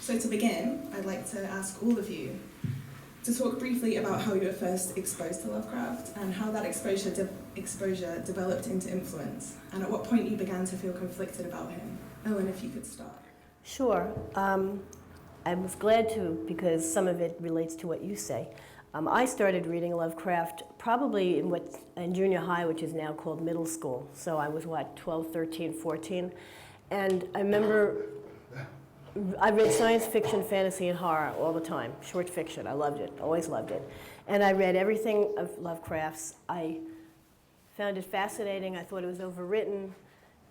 So to begin, I'd like to ask all of you to talk briefly about how you were first exposed to Lovecraft and how that exposure developed into influence, and at what point you began to feel conflicted about him. Ellen, if you could start. Sure. I was glad to, because some of it relates to what you say. I started reading Lovecraft probably in junior high, which is now called middle school. So I was, 12, 13, 14. And I remember I read science fiction, fantasy, and horror all the time, short fiction. I loved it, always loved it. And I read everything of Lovecraft's. I found it fascinating. I thought it was overwritten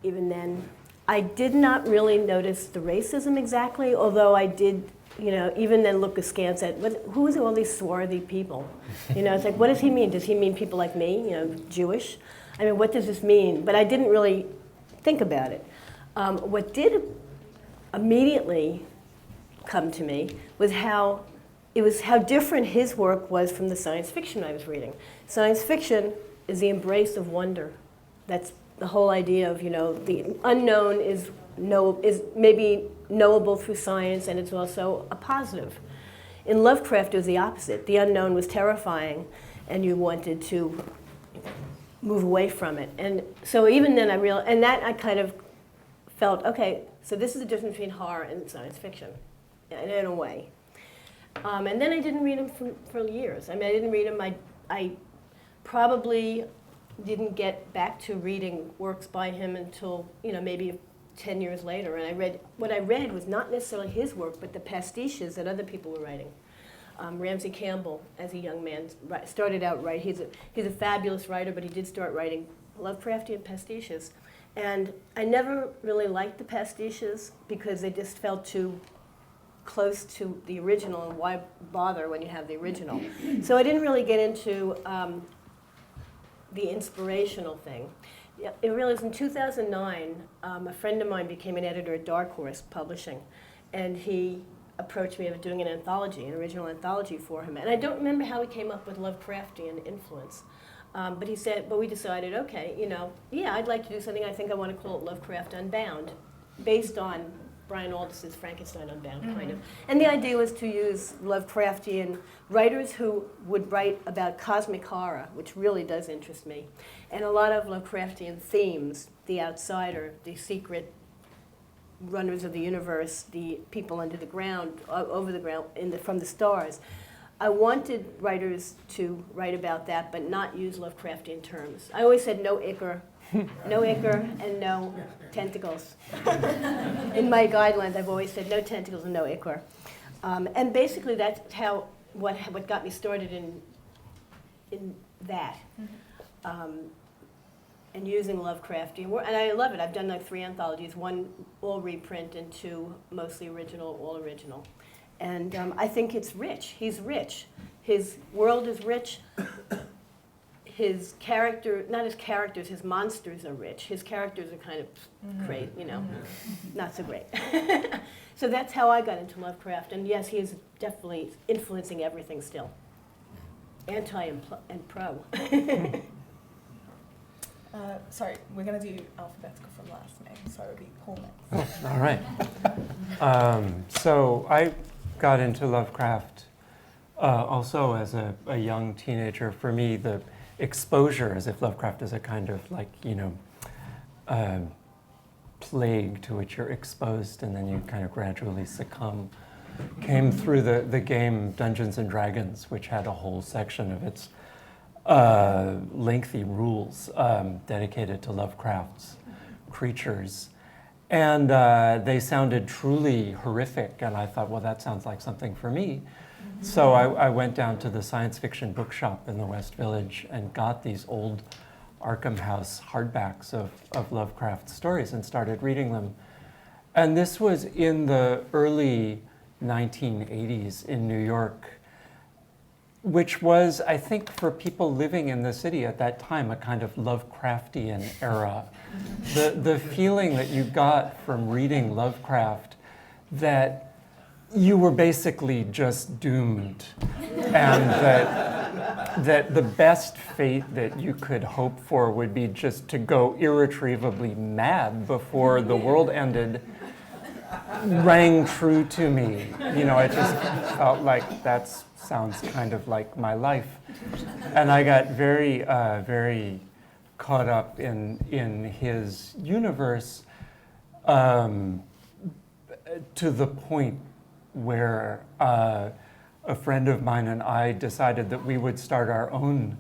even then. I did not really notice the racism exactly, although I did, even then look askance at who are all these swarthy people? It's like, what does he mean? Does he mean people like me, Jewish? I mean, what does this mean? But I didn't really think about it. What did immediately come to me was how different his work was from the science fiction I was reading. Science fiction is the embrace of wonder. That's the whole idea of, the unknown is maybe knowable through science, and it's also a positive. In Lovecraft, it was the opposite. The unknown was terrifying, and you wanted to move away from it. And so even then I kind of felt, okay, so this is the difference between horror and science fiction, in a way. And then I didn't read him for years. I mean, I didn't read him. I probably didn't get back to reading works by him until, maybe 10 years later. And what I read was not necessarily his work, but the pastiches that other people were writing. Ramsey Campbell, as a young man, started out he's a fabulous writer, but he did start writing Lovecraftian pastiches. And I never really liked the pastiches because they just felt too close to the original, and why bother when you have the original? So I didn't really get into the inspirational thing. It really was in 2009, a friend of mine became an editor at Dark Horse Publishing, and he approached me about doing an original anthology for him. And I don't remember how he came up with Lovecraftian influence. But he said, we decided, okay, I'd like to do something. I think I want to call it Lovecraft Unbound, based on Brian Aldiss's Frankenstein Unbound, kind of. And the idea was to use Lovecraftian writers who would write about cosmic horror, which really does interest me, and a lot of Lovecraftian themes: the outsider, the secret runners of the universe, the people under the ground, over the ground, from the stars. I wanted writers to write about that, but not use Lovecraftian terms. I always said no ichor, and no tentacles. In my guidelines, I've always said no tentacles and no ichor. And basically, that's what got me started in that. And using Lovecraftian work, and I love it. I've done 3 anthologies, 1 all reprint and 2 mostly original, all original. And I think it's rich. He's rich. His world is rich. His character, not his characters, his monsters are rich. His characters are kind of great, not so great. So that's how I got into Lovecraft. And yes, he is definitely influencing everything still. Anti and pro. Sorry, we're going to do alphabetical from last name, so it would be Paul next. All right. So I got into Lovecraft also as a young teenager. For me, the exposure, as if Lovecraft is a kind of plague to which you're exposed and then you kind of gradually succumb, came through the game Dungeons and Dragons, which had a whole section of its lengthy rules dedicated to Lovecraft's creatures. And they sounded truly horrific, and I thought, well, that sounds like something for me. So I went down to the science fiction bookshop in the West Village and got these old Arkham House hardbacks of Lovecraft stories and started reading them. And this was in the early 1980s in New York, which was, I think, for people living in the city at that time, a kind of Lovecraftian era. The feeling that you got from reading Lovecraft that you were basically just doomed, and that the best fate that you could hope for would be just to go irretrievably mad before the world ended. rang true to me. You know, it just felt like that sounds kind of like my life. And I got very, very caught up in his universe to the point where a friend of mine and I decided that we would start our own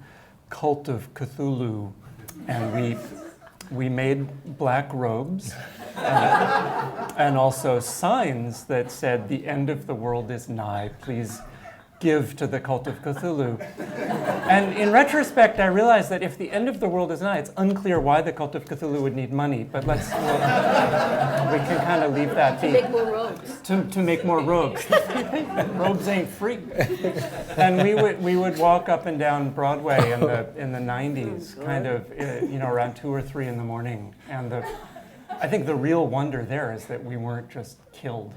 cult of Cthulhu, and we made black robes and also signs that said, "The end of the world is nigh, please give to the cult of Cthulhu." And in retrospect, I realized that if the end of the world is nigh, it's unclear why the cult of Cthulhu would need money, but we can kind of leave that be. To make more robes. To make more robes. Robes ain't free. And we would walk up and down Broadway in the 90s, kind of, around 2 or 3 in the morning. And I think the real wonder there is that we weren't just killed.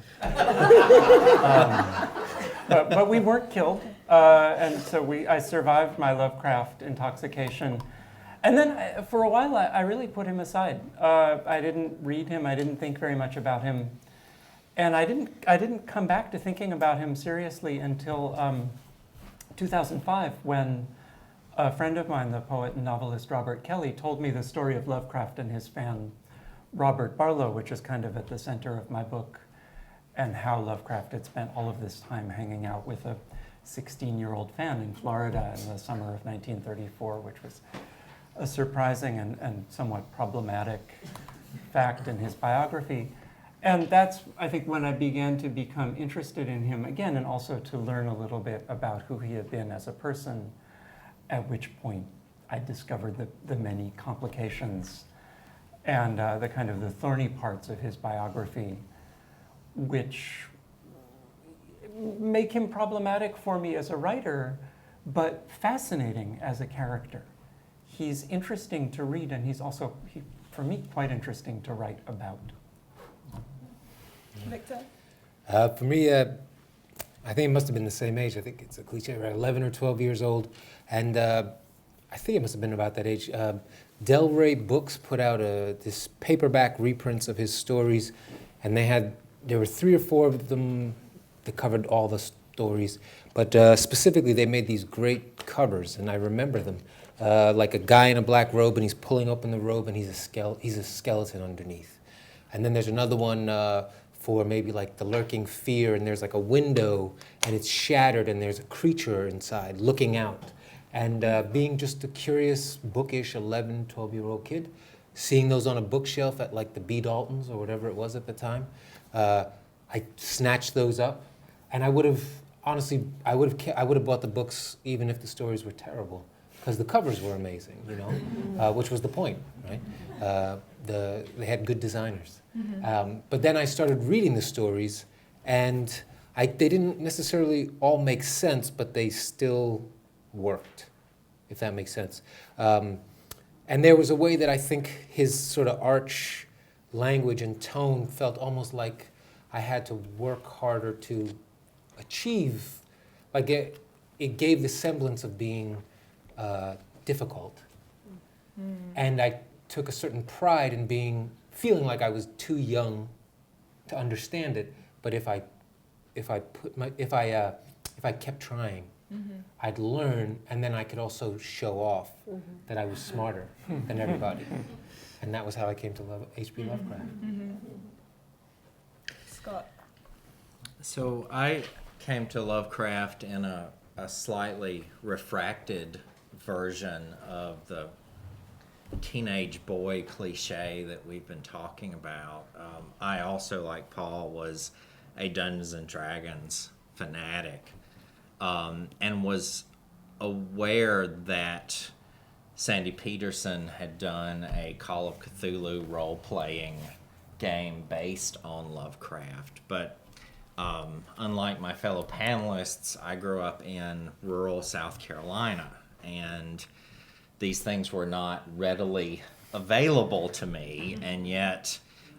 But we weren't killed, and so I survived my Lovecraft intoxication. And then for a while, I really put him aside. I didn't read him. I didn't think very much about him. And I didn't come back to thinking about him seriously until 2005, when a friend of mine, the poet and novelist Robert Kelly, told me the story of Lovecraft and his fan, Robert Barlow, which is kind of at the center of my book, and how Lovecraft had spent all of this time hanging out with a 16-year-old fan in Florida in the summer of 1934, which was a surprising and somewhat problematic fact in his biography. And that's, I think, when I began to become interested in him again, and also to learn a little bit about who he had been as a person, at which point I discovered the many complications and the kind of the thorny parts of his biography, which make him problematic for me as a writer, but fascinating as a character. He's interesting to read, and he's also, for me, quite interesting to write about. Victor? For me, I think it must have been the same age. I think it's a cliche, around 11 or 12 years old. And I think it must have been about that age. Del Rey Books put out this paperback reprints of his stories, and there were 3 or 4 of them that covered all the stories. But specifically, they made these great covers, and I remember them. Like a guy in a black robe, and he's pulling open the robe, and he's a skeleton underneath. And then there's another one for maybe like the lurking fear, and there's like a window, and it's shattered, and there's a creature inside looking out. And being just a curious, bookish 11, 12-year-old kid, seeing those on a bookshelf at like the B. Daltons or whatever it was at the time, I snatched those up, and I would have bought the books even if the stories were terrible, because the covers were amazing, which was the point, right? They had good designers. Mm-hmm. But then I started reading the stories, and they didn't necessarily all make sense, but they still worked, if that makes sense. And there was a way that I think his sort of arch language and tone felt almost like I had to work harder to achieve. Like it gave the semblance of being difficult. Mm. And I took a certain pride in feeling like I was too young to understand it. But if I kept trying, mm-hmm. I'd learn, and then I could also show off mm-hmm. that I was smarter than everybody. And that was how I came to love H.P. Lovecraft. Mm-hmm. Scott? So I came to Lovecraft in a slightly refracted version of the teenage boy cliche that we've been talking about. I also, like Paul, was a Dungeons and Dragons fanatic, and was aware that Sandy Peterson had done a Call of Cthulhu role-playing game based on Lovecraft. But unlike my fellow panelists, I grew up in rural South Carolina, and these things were not readily available to me, and yet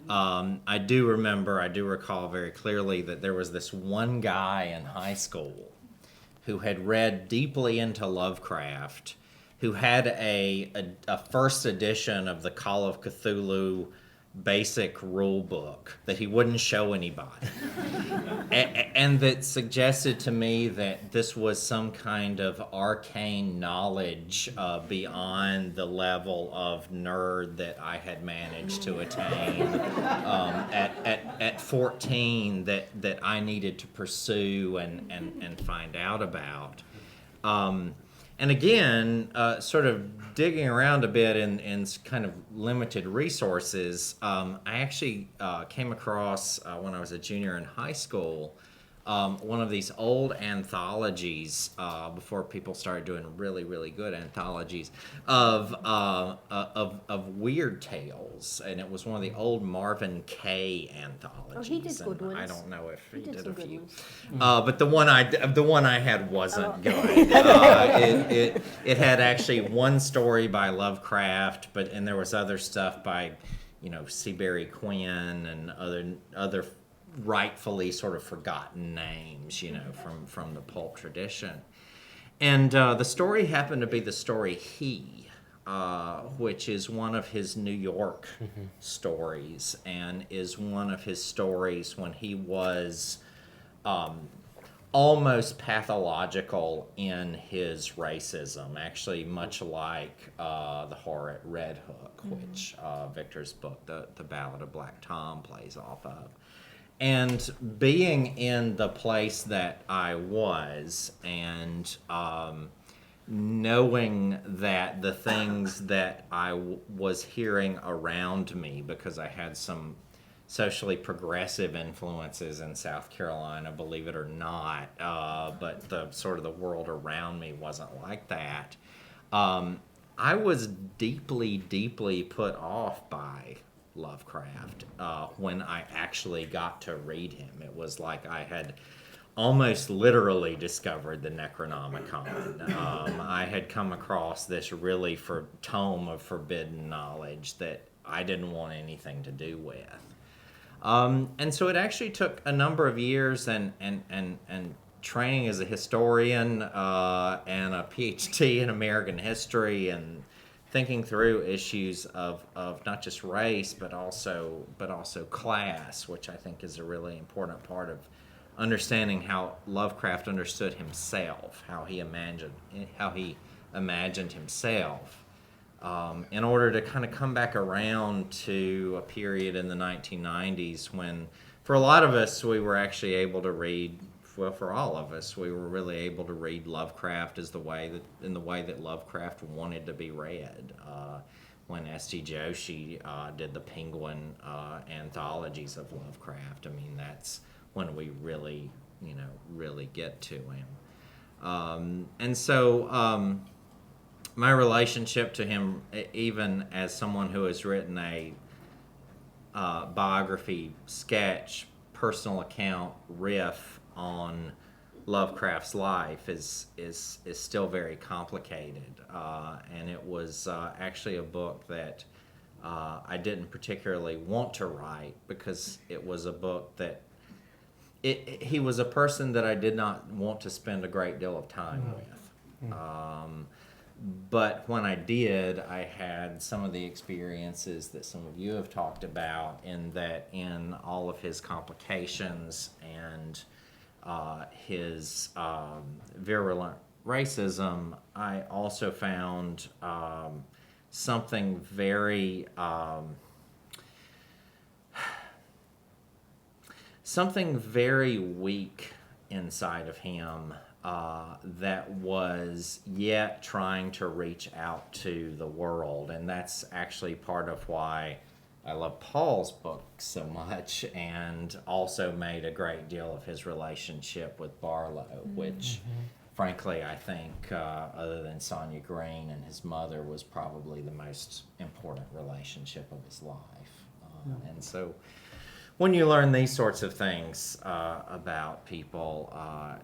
I do recall very clearly that there was this one guy in high school who had read deeply into Lovecraft, who had a first edition of the Call of Cthulhu basic rule book that he wouldn't show anybody. And that suggested to me that this was some kind of arcane knowledge beyond the level of nerd that I had managed to attain at 14 that I needed to pursue and find out about. And again, sort of digging around a bit in kind of limited resources, I actually came across, when I was a junior in high school, one of these old anthologies, before people started doing really, really good anthologies, of weird tales. And it was one of the old Marvin Kaye anthologies. Oh, he did good ones. I don't know if he did some a good few. ones. But the one I had wasn't good. It had actually one story by Lovecraft, and there was other stuff by, Seabury Quinn and other rightfully sort of forgotten names, from the pulp tradition. And the story happened to be the story He, which is one of his New York stories, and is one of his stories when he was almost pathological in his racism, actually much like the horror at Red Hook, which Victor's book, the Ballad of Black Tom, plays off of. And being in the place that I was, and knowing that the things that I was hearing around me, because I had some socially progressive influences in South Carolina, believe it or not, but the sort of the world around me wasn't like that. I was deeply, deeply put off by Lovecraft when I actually got to read him. It was like I had almost literally discovered the Necronomicon. I had come across this really tome of forbidden knowledge that I didn't want anything to do with. And so it actually took a number of years and training as a historian and a PhD in American history, and thinking through issues of not just race but also class, which I think is a really important part of understanding how Lovecraft understood himself, how he imagined himself, in order to kind of come back around to a period in the 1990s when, for a lot of us, we were actually able to read. Well, for all of us, we were really able to read Lovecraft in the way that Lovecraft wanted to be read. When S.G. Joshi did the Penguin anthologies of Lovecraft, I mean, that's when we really get to him. And so my relationship to him, even as someone who has written a biography, sketch, personal account, riff on Lovecraft's life is still very complicated, and it was actually a book that I didn't particularly want to write, because it was a book that he was a person that I did not want to spend a great deal of time with. But when I did, I had some of the experiences that some of you have talked about, in that in all of his complications and his virulent racism, I also found something very weak inside of him that was yet trying to reach out to the world. And that's actually part of why I love Paul's book so much, and also made a great deal of his relationship with Barlow, which frankly I think, other than Sonia Green and his mother, was probably the most important relationship of his life. And so when you learn these sorts of things about people,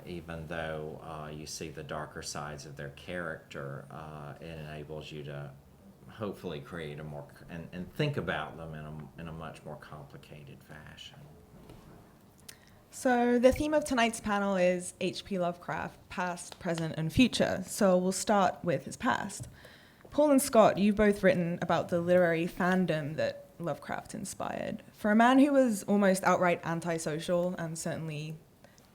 even though you see the darker sides of their character, it enables you to hopefully create a more and think about them in a much more complicated fashion. So the theme of tonight's panel is H.P. Lovecraft, past, present, and future. So we'll start with his past. Paul and Scott, you've both written about the literary fandom that Lovecraft inspired. For a man who was almost outright antisocial and certainly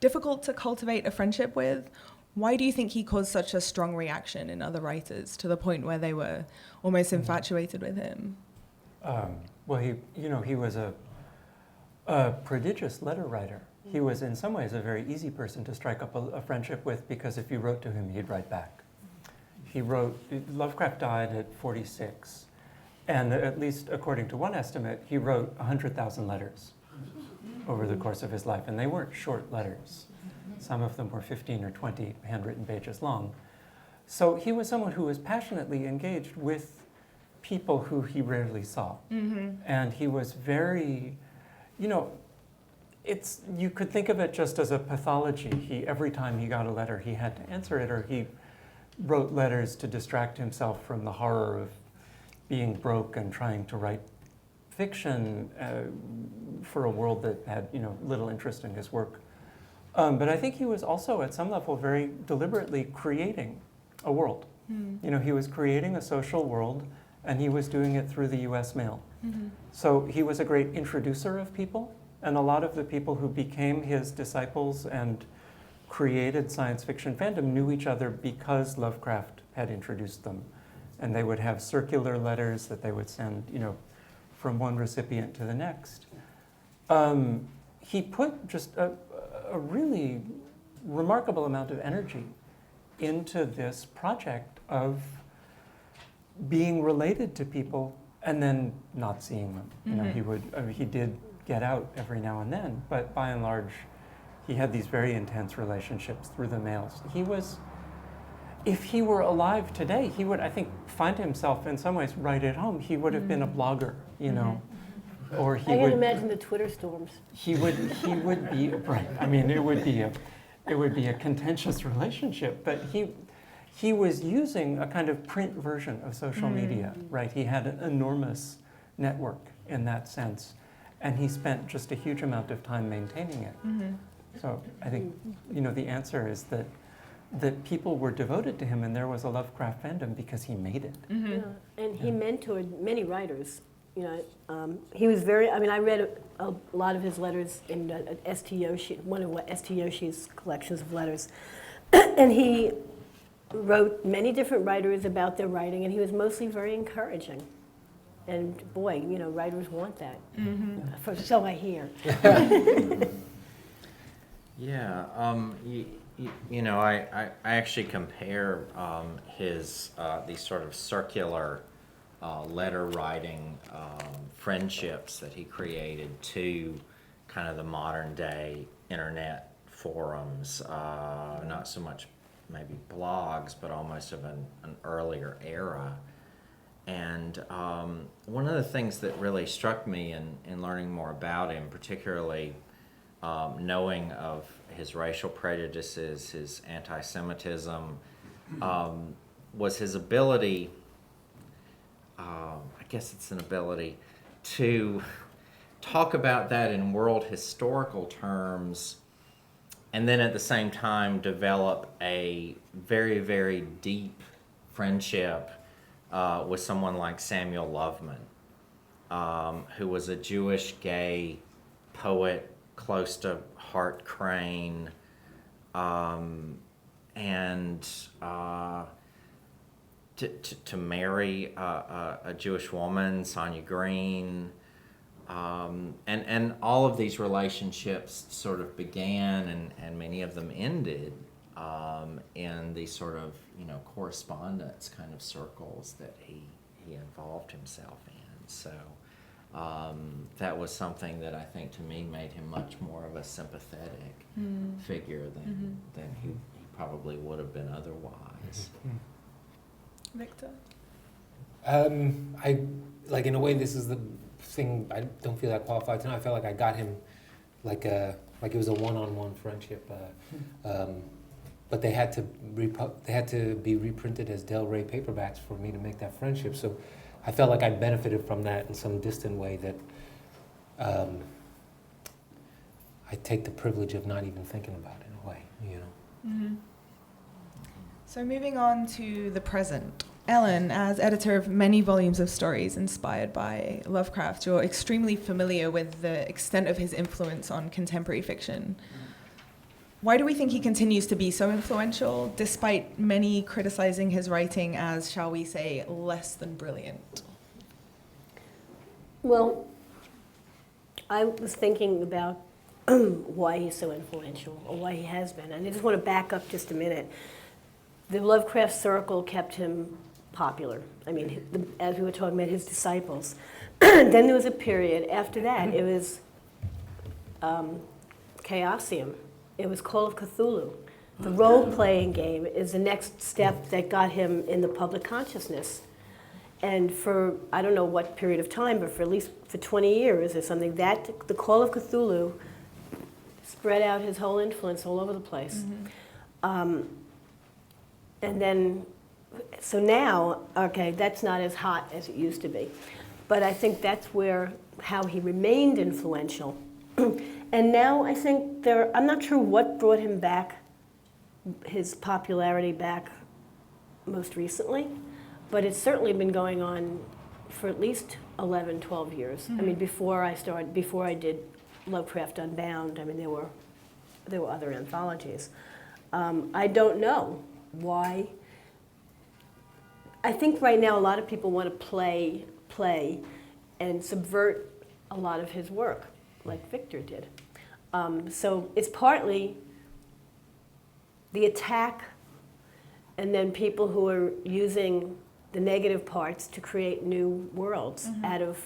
difficult to cultivate a friendship with, why do you think he caused such a strong reaction in other writers to the point where they were almost infatuated with him? Well, he was a prodigious letter writer. He was in some ways a very easy person to strike up a friendship with, because if you wrote to him, he'd write back. Lovecraft died at 46, and at least according to one estimate, he wrote 100,000 letters over the course of his life, and they weren't short letters. Some of them were 15 or 20 handwritten pages long. So he was someone who was passionately engaged with people who he rarely saw. And he was very, you could think of it just as a pathology. Every time he got a letter, he had to answer it, or he wrote letters to distract himself from the horror of being broke and trying to write fiction for a world that had, little interest in his work. But I think he was also, at some level, very deliberately creating a world. He was creating a social world, and he was doing it through the U.S. mail. So he was a great introducer of people, and a lot of the people who became his disciples and created science fiction fandom knew each other because Lovecraft had introduced them. And they would have circular letters that they would send, from one recipient to the next. He put just a really remarkable amount of energy into this project of being related to people and then not seeing them. He did get out every now and then, but by and large, he had these very intense relationships through the mails. If he were alive today, he would, I think, find himself in some ways right at home. He would have been a blogger, or he I would. can imagine the Twitter storms. He would be right. I mean, it would be a contentious relationship, but he was using a kind of print version of social media, right? He had an enormous network in that sense, and he spent just a huge amount of time maintaining it. So I think, the answer is that people were devoted to him, and there was a Lovecraft fandom because he made it. Yeah. And he mentored many writers. He was very, I read a lot of his letters in S.T. Yoshi, one of S.T. Yoshi's collections of letters. And he wrote many different writers about their writing, and he was mostly very encouraging. And boy, writers want that. So I hear. Yeah, I actually compare his these sort of circular letter writing friendships that he created to kind of the modern day internet forums, not so much maybe blogs, but almost of an earlier era. And one of the things that really struck me in learning more about him, particularly knowing of his racial prejudices, his anti-Semitism, was his ability, I guess it's an ability, to talk about that in world historical terms, and then at the same time develop a very, very deep friendship with someone like Samuel Loveman, who was a Jewish gay poet close to Hart Crane, and to marry a Jewish woman, Sonia Green, and all of these relationships sort of began, and many of them ended in these sort of correspondence kind of circles that he involved himself in. So that was something that I think to me made him much more of a sympathetic figure than he probably would have been otherwise. Victor? In a way, this is the thing I don't feel that qualified to know. I felt like I got him like it was a one-on-one friendship. But they had to be reprinted as Del Rey paperbacks for me to make that friendship. So I felt like I benefited from that in some distant way that I take the privilege of not even thinking about in a way, So moving on to the present, Ellen, as editor of many volumes of stories inspired by Lovecraft, you're extremely familiar with the extent of his influence on contemporary fiction. Why do we think he continues to be so influential, despite many criticizing his writing as, shall we say, less than brilliant? Well, I was thinking about why he's so influential, or why he has been, and I just want to back up just a minute. The Lovecraft circle kept him popular. I mean, as we were talking about his disciples. Then there was a period after that. It was Chaosium. It was Call of Cthulhu. The role-playing game is the next step that got him in the public consciousness. And for, I don't know what period of time, but for at least for 20 years or something, that the Call of Cthulhu spread out his whole influence all over the place. And then, so now, okay, that's not as hot as it used to be. But I think that's how he remained influential. And now I think I'm not sure what brought him back, his popularity back most recently, but it's certainly been going on for at least 11, 12 years. I mean, before I did Lovecraft Unbound, I mean, there were other anthologies. I don't know why. I think right now a lot of people want to play and subvert a lot of his work, like Victor did. So it's partly the attack, and then people who are using the negative parts to create new worlds out of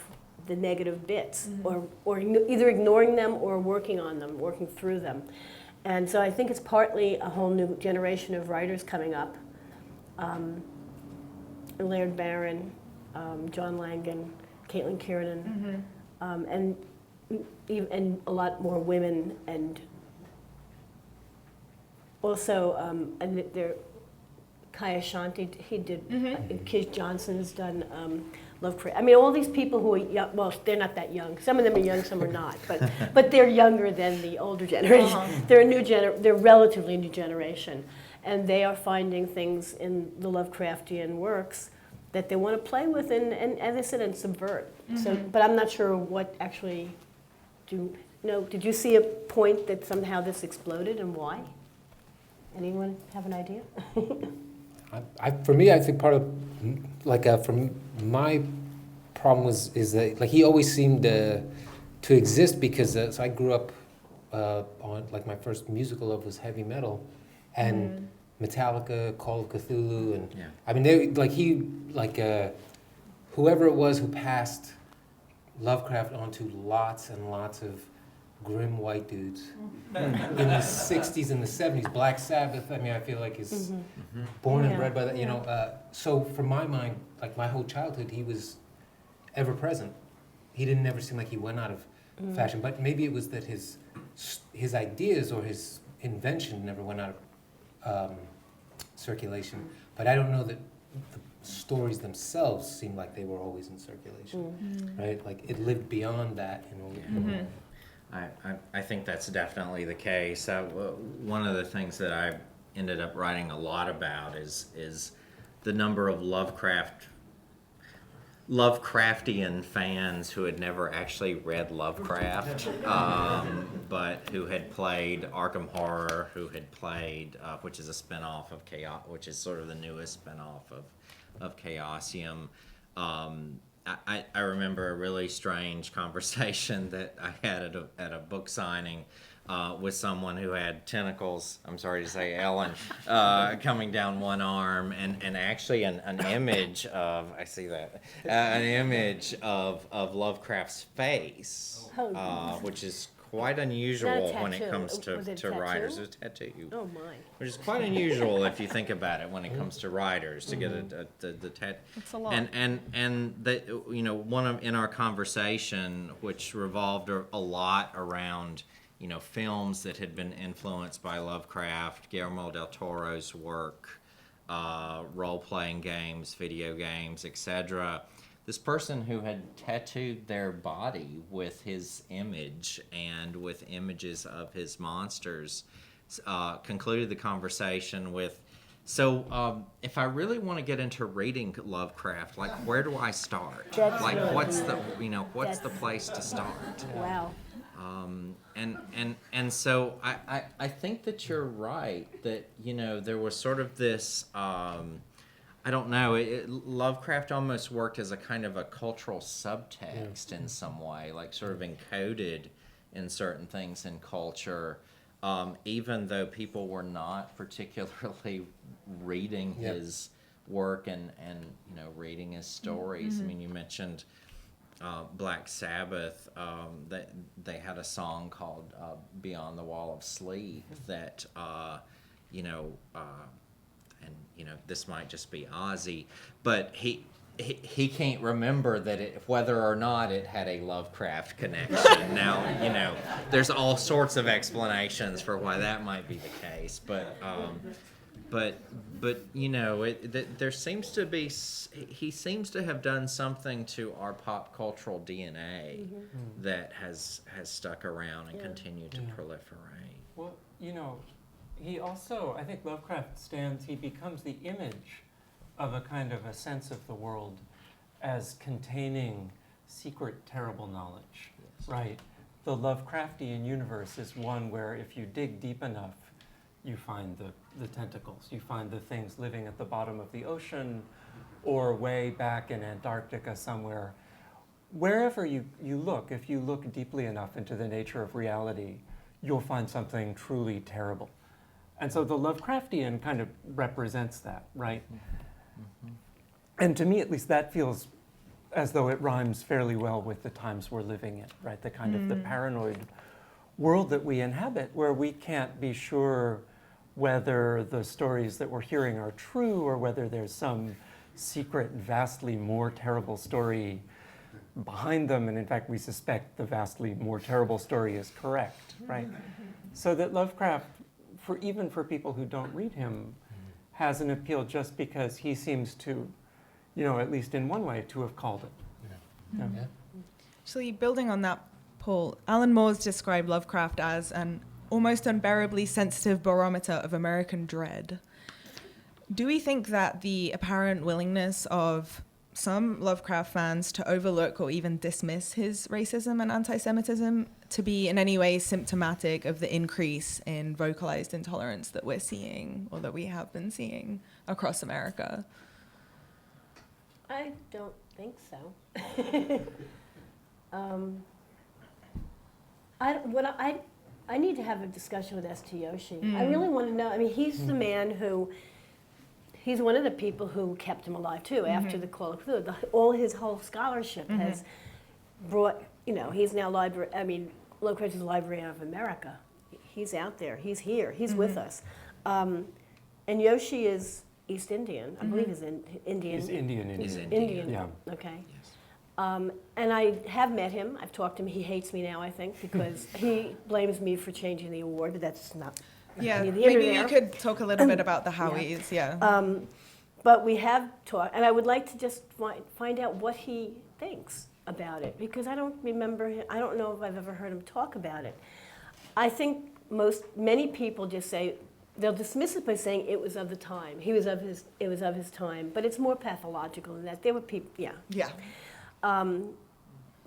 the negative bits, or either ignoring them or working on them, working through them. And so I think it's partly a whole new generation of writers coming up. Laird Barron, John Langan, Caitlin Kiernan, and a lot more women, and also and there, Kaya Shanti, he did, Kish Johnson's done Lovecraft. I mean, all these people who are young, well, they're not that young. Some of them are young, some are not, but they're younger than the older generation. They're relatively new generation, and they are finding things in the Lovecraftian works that they want to play with and as I said, and subvert. So, but I'm not sure what actually. Did you see a point that somehow this exploded, and why? Anyone have an idea? For me, I think part of, from my problem is that, like, he always seemed to exist because so I grew up on, like, my first musical love was heavy metal, and Metallica, Call of Cthulhu, and I mean, whoever it was who passed Lovecraft onto lots and lots of grim white dudes in the 60s and the 70s. Black Sabbath, I mean, I feel like is born and bred by that, you know. So from my mind, like my whole childhood, he was ever present. He didn't ever seem like he went out of fashion, but maybe it was that his ideas or his invention never went out of circulation. But I don't know that the stories themselves seem like they were always in circulation, right? Like it lived beyond that. I think that's definitely the case. One of the things that I ended up writing a lot about is the number of Lovecraftian fans who had never actually read Lovecraft, but who had played Arkham Horror, who had played, which is a spinoff of Chaos, which is sort of the newest spinoff of Chaosium. I remember a really strange conversation that I had at a book signing with someone who had tentacles, I'm sorry to say, Ellen, coming down one arm, and actually an image of, I see that, an image of Lovecraft's face, which is quite unusual when it comes to writers. It's a tattoo. Oh my! Which is quite unusual if you think about it when it comes to writers to get the tattoo. It's a lot. And that, you know, in our conversation, which revolved a lot around, you know, films that had been influenced by Lovecraft, Guillermo del Toro's work, role-playing games, video games, etc. This person who had tattooed their body with his image and with images of his monsters concluded the conversation with, So, if I really want to get into reading Lovecraft, like, where do I start? That's Like, really what's good. what's the That's- place to start? Wow. And so I think that you're right that there was sort of this I don't know, Lovecraft almost worked as a kind of a cultural subtext in some way, like sort of encoded in certain things in culture, even though people were not particularly reading his work and reading his stories. I mean, you mentioned Black Sabbath. They had a song called "Beyond the Wall of Sleep" that this might just be Ozzy, but he can't remember that whether or not it had a Lovecraft connection. Now, there's all sorts of explanations for why that might be the case, but there seems to be, he seems to have done something to our pop cultural DNA that has stuck around and continued to proliferate. Well, he also, I think Lovecraft he becomes the image of a kind of a sense of the world as containing secret, terrible knowledge, right? The Lovecraftian universe is one where if you dig deep enough, you find the tentacles, you find the things living at the bottom of the ocean or way back in Antarctica somewhere. Wherever you look, if you look deeply enough into the nature of reality, you'll find something truly terrible. And so the Lovecraftian kind of represents that, right? And to me, at least, that feels as though it rhymes fairly well with the times we're living in, right? The kind of the paranoid world that we inhabit, where we can't be sure whether the stories that we're hearing are true or whether there's some secret, vastly more terrible story behind them. And in fact, we suspect the vastly more terrible story is correct, right? So that Lovecraft, even for people who don't read him, has an appeal just because he seems to, at least in one way, to have called it. Yeah. Actually, building on that, Paul, Alan Moore's described Lovecraft as an almost unbearably sensitive barometer of American dread. Do we think that the apparent willingness of some Lovecraft fans to overlook or even dismiss his racism and anti-Semitism to be in any way symptomatic of the increase in vocalized intolerance that we're seeing or that we have been seeing across America? I don't think so. I need to have a discussion with St. Yoshi. I really want to know. I mean, he's the man who. He's one of the people who kept him alive too after the Call of Cthulhu. All his whole scholarship has brought. He's now Lovecraft is the Library of America. He's out there. He's here. He's with us. And Yoshi is East Indian. I believe he's Indian. He's Indian. He's Indian. Yeah. Okay. Yes. And I have met him. I've talked to him. He hates me now, I think, because he blames me for changing the award, but that's not. Yeah, neither maybe here you nor could talk a little bit about the Howies, But we have talked, and I would like to just find out what he thinks about it, because I don't remember him. I don't know if I've ever heard him talk about it. I think many people just say, they'll dismiss it by saying it was of the time. It was of his time, but it's more pathological than that. There were people, Yeah.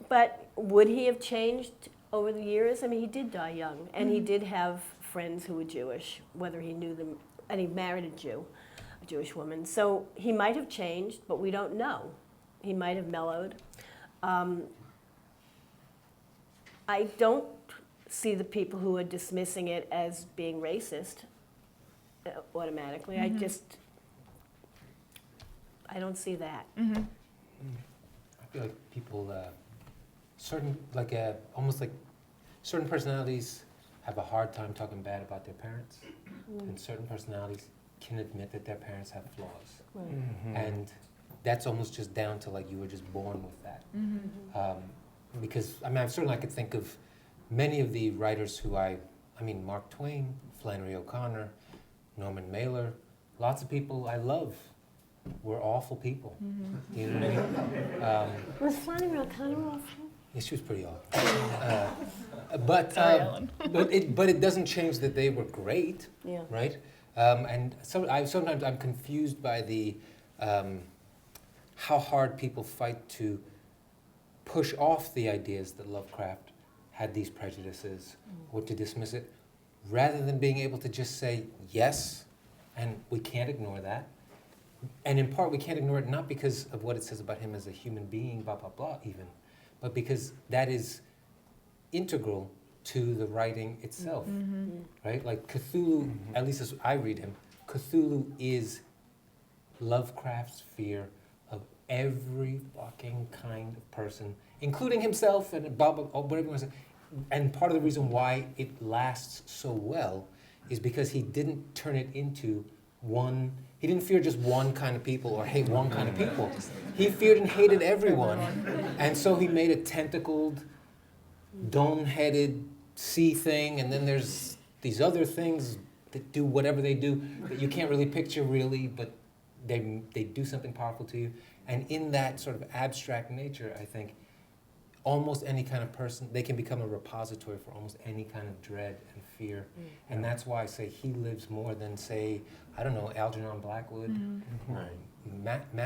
But would he have changed over the years? I mean, he did die young, and he did have friends who were Jewish, whether he knew them, and he married a Jewish woman. So he might have changed, but we don't know. He might have mellowed. I don't see the people who are dismissing it as being racist automatically. I don't see that. I feel like people, almost like certain personalities have a hard time talking bad about their parents, and certain personalities can admit that their parents have flaws. Right. And that's almost just down to you were just born with that. Because, I could think of many of the writers who Mark Twain, Flannery O'Connor, Norman Mailer, lots of people I love were awful people. You know what I mean? Was Flannery O'Connor awful? Yeah, she was pretty awful. But Sorry, Ellen. but it doesn't change that they were great, Yeah. right? And so sometimes I'm confused by the how hard people fight to push off the ideas that Lovecraft had these prejudices or to dismiss it, rather than being able to just say yes, and we can't ignore that. And in part, we can't ignore it not because of what it says about him as a human being, blah, blah, blah, even, but because that is integral to the writing itself, right? Like Cthulhu, at least as I read him, Cthulhu is Lovecraft's fear of every fucking kind of person, including himself and blah, blah, blah, whatever you want to say. And part of the reason why it lasts so well is because he didn't turn it into one. He didn't fear just one kind of people or hate one kind of people. He feared and hated everyone. And so he made a tentacled, dome-headed sea thing, and then there's these other things that do whatever they do that you can't really picture really, but they do something powerful to you. And in that sort of abstract nature, I think, almost any kind of person, they can become a repository for almost any kind of dread and fear. And that's why I say he lives more than, say, I don't know, Algernon Blackwood, Machen.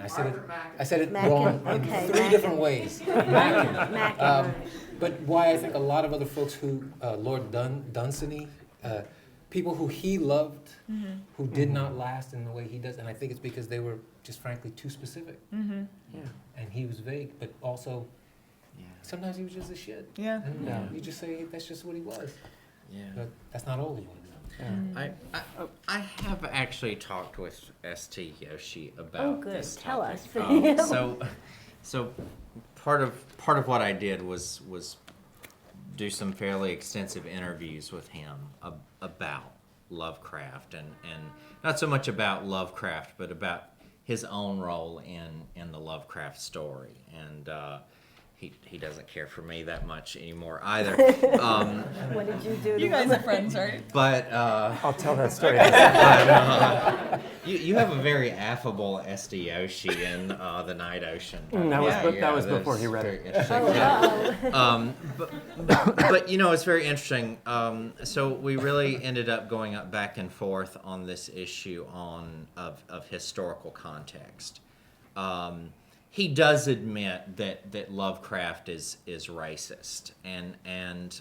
I said it wrong in Okay, 3 different ways. Machen. Machen. But why I think a lot of other folks who, Lord Dunsany, people who he loved, who did not last in the way he does, and I think it's because they were just frankly too specific. And he was vague, but also sometimes he was just a shit. And you just say that's just what he was. But that's not all he was. I have actually talked with St. Yoshi about good. this Tell topic. us. So part of what I did was do some fairly extensive interviews with him about Lovecraft and not so much about Lovecraft, but about his own role in the Lovecraft story. And he doesn't care for me that much anymore either. What did you do to You guys are friends, right? But I'll tell that story. you have a very affable St. Yoshi in The Night Ocean. That was before he read it. But it's very interesting. So we really ended up going up back and forth on this issue of historical context. He does admit that Lovecraft is racist, and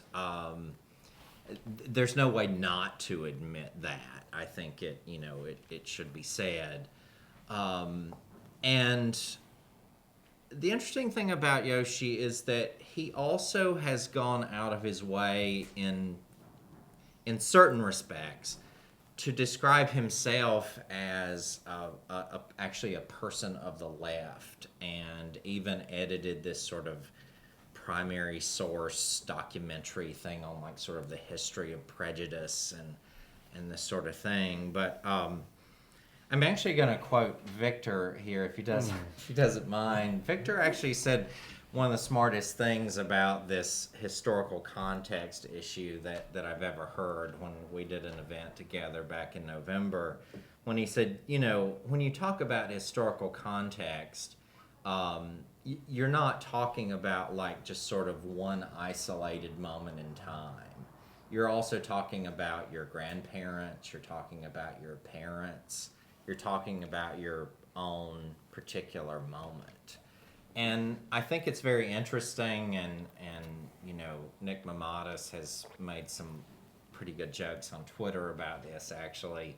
there's no way not to admit that. I think it should be said. And the interesting thing about Yoshi is that he also has gone out of his way in certain respects to describe himself as actually a person of the left, and even edited this sort of primary source documentary thing on like sort of the history of prejudice and this sort of thing. But I'm actually going to quote Victor here, if he doesn't mind. Victor actually said one of the smartest things about this historical context issue that I've ever heard when we did an event together back in November, when he said, when you talk about historical context, you're not talking about like just sort of one isolated moment in time. You're also talking about your grandparents, you're talking about your parents, you're talking about your own particular moment. And I think it's very interesting, and Nick Mamatis has made some pretty good jokes on Twitter about this, actually.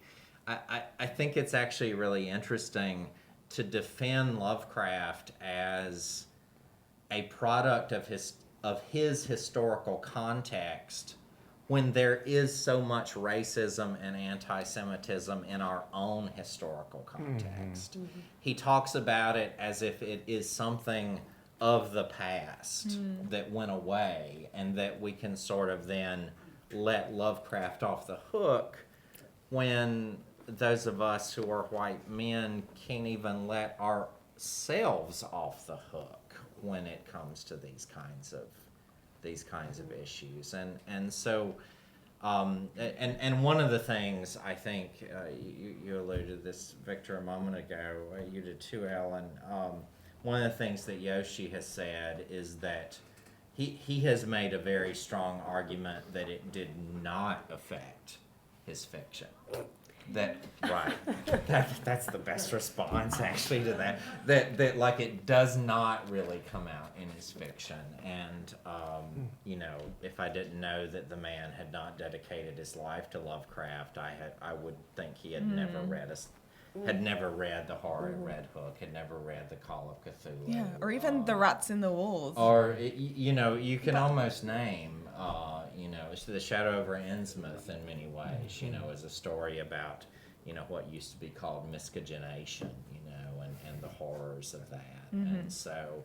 I think it's actually really interesting to defend Lovecraft as a product of his historical context when there is so much racism and anti-Semitism in our own historical context. He talks about it as if it is something of the past that went away, and that we can sort of then let Lovecraft off the hook when those of us who are white men can't even let ourselves off the hook when it comes to these kinds of issues. And so and one of the things I think you alluded to this, Victor, a moment ago, you did too, Ellen. One of the things that Yoshi has said is that he has made a very strong argument that it did not affect his fiction. That right. That's the best response actually to that. That like it does not really come out in his fiction. And you know, if I didn't know that the man had not dedicated his life to Lovecraft, I would think he had never read The Horror at Red Hook, had never read The Call of Cthulhu. Yeah, or even The Rats in the Walls. Or you know, you can almost name you know, The Shadow over Innsmouth in many ways, you know, is a story about, you know, what used to be called miscegenation, you know, and the horrors of that. And so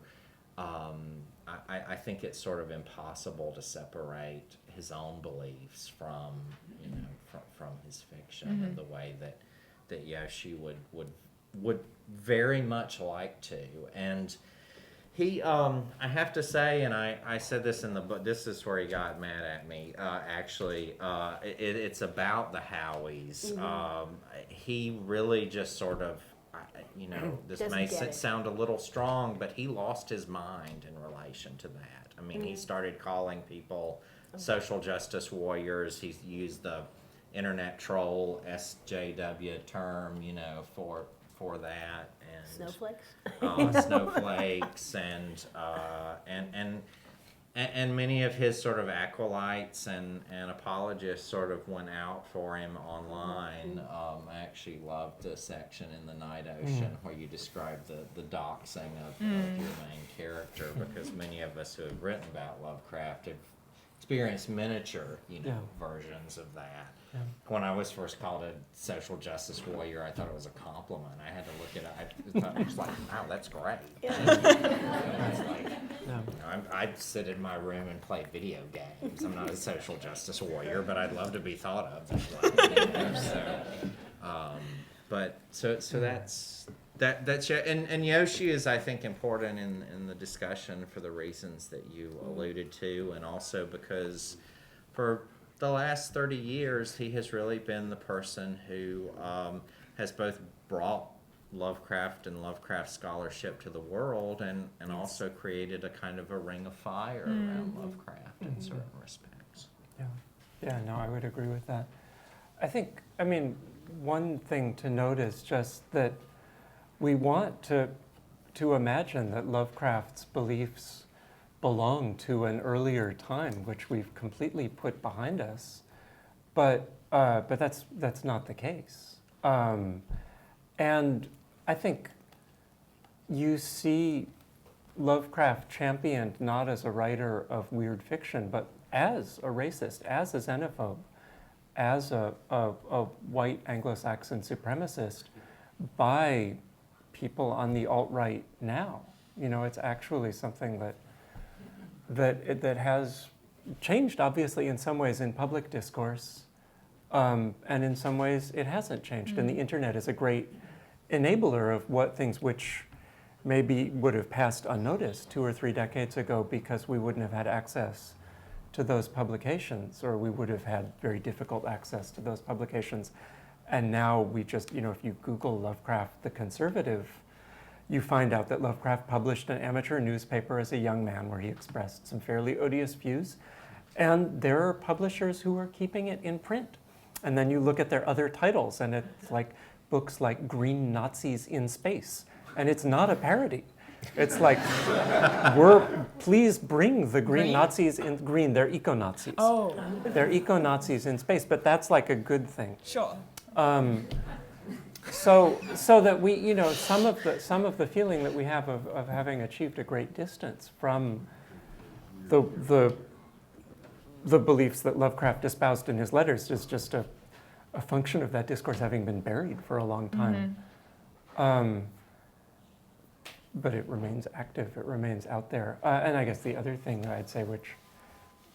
I think it's sort of impossible to separate his own beliefs from, you know, from his fiction in the way that Yoshi would very much like to. And he, I have to say, and I said this in the book, this is where he got mad at me, actually. It's about the Howies. He really just sort of, you know, this may sound a little strong, but he lost his mind in relation to that. I mean, he started calling people social justice warriors. He's used the internet troll SJW term, you know, for that, and snowflakes, and many of his sort of acolytes and apologists sort of went out for him online. I actually loved the section in The Night Ocean where you describe the doxing of your main character, because many of us who have written about Lovecraft have experienced miniature, you know, versions of that. When I was first called a social justice warrior, I thought it was a compliment. I had to look it up. I thought it was like, wow, that's great. It's like, you know, I'd sit in my room and play video games. I'm not a social justice warrior, but I'd love to be thought of that way. You know, so that's and Yoshi is, I think, important in the discussion for the reasons that you alluded to, and also because for the last 30 years, he has really been the person who has both brought Lovecraft and Lovecraft scholarship to the world, and also created a kind of a ring of fire around Lovecraft in certain respects. Yeah, no, I would agree with that. I think, I mean, one thing to note is just that we want to imagine that Lovecraft's beliefs belong to an earlier time, which we've completely put behind us, but that's not the case. And I think you see Lovecraft championed not as a writer of weird fiction, but as a racist, as a xenophobe, as a white Anglo-Saxon supremacist by people on the alt-right now. You know, it's actually something that has changed, obviously, in some ways in public discourse, and in some ways it hasn't changed. And the internet is a great enabler of what things which maybe would have passed unnoticed 2 or 3 decades ago because we wouldn't have had access to those publications, or we would have had very difficult access to those publications. And now we just, you know, if you Google Lovecraft the Conservative, you find out that Lovecraft published an amateur newspaper as a young man where he expressed some fairly odious views. And there are publishers who are keeping it in print. And then you look at their other titles, and it's like books like Green Nazis in Space. And it's not a parody. It's like, please bring the green Nazis in green. They're eco-Nazis. Oh. They're eco-Nazis in space, but that's like a good thing. Sure. So that we, you know, some of the feeling that we have of having achieved a great distance from the beliefs that Lovecraft espoused in his letters is just a function of that discourse having been buried for a long time. But it remains active, it remains out there. And I guess the other thing I'd say, which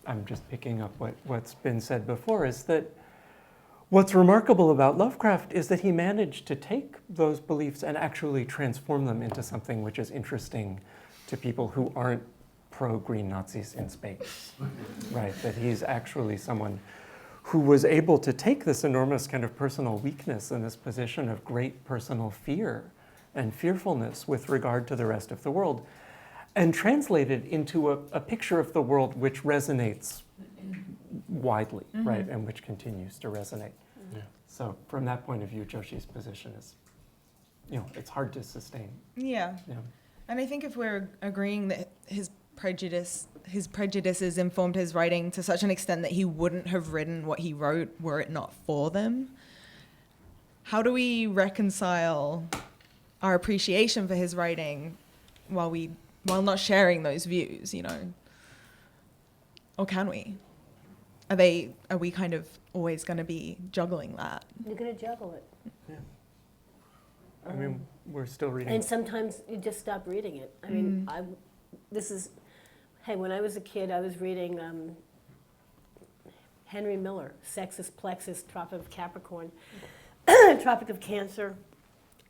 I'm just picking up what's been said before, is that what's remarkable about Lovecraft is that he managed to take those beliefs and actually transform them into something which is interesting to people who aren't pro-green Nazis in space, right? That he's actually someone who was able to take this enormous kind of personal weakness and this position of great personal fear and fearfulness with regard to the rest of the world, and translated into a picture of the world which resonates widely, right, and which continues to resonate. Yeah. So from that point of view, Joshi's position is, it's hard to sustain. Yeah. Yeah. And I think if we're agreeing that his prejudices informed his writing to such an extent that he wouldn't have written what he wrote were it not for them, how do we reconcile our appreciation for his writing while not sharing those views, Or can we? Are we kind of always going to be juggling that? You're going to juggle it. Yeah. I mean, we're still reading. And sometimes you just stop reading it. I mean, when I was a kid, I was reading Henry Miller, Sexus Plexus, Tropic of Capricorn, Tropic of Cancer.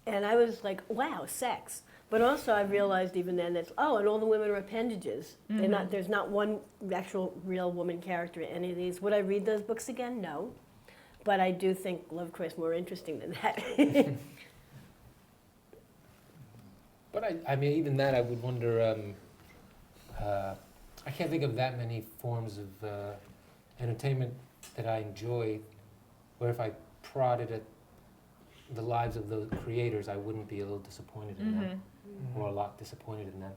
And I was like, wow, sex. But also I realized even then that, and all the women are appendages. There's not one actual real woman character in any of these. Would I read those books again? No. But I do think Lovecraft's more interesting than that. But I mean, even that, I would wonder, I can't think of that many forms of entertainment that I enjoy, where if I prodded at the lives of those creators, I wouldn't be a little disappointed in them, or a lot disappointed in them.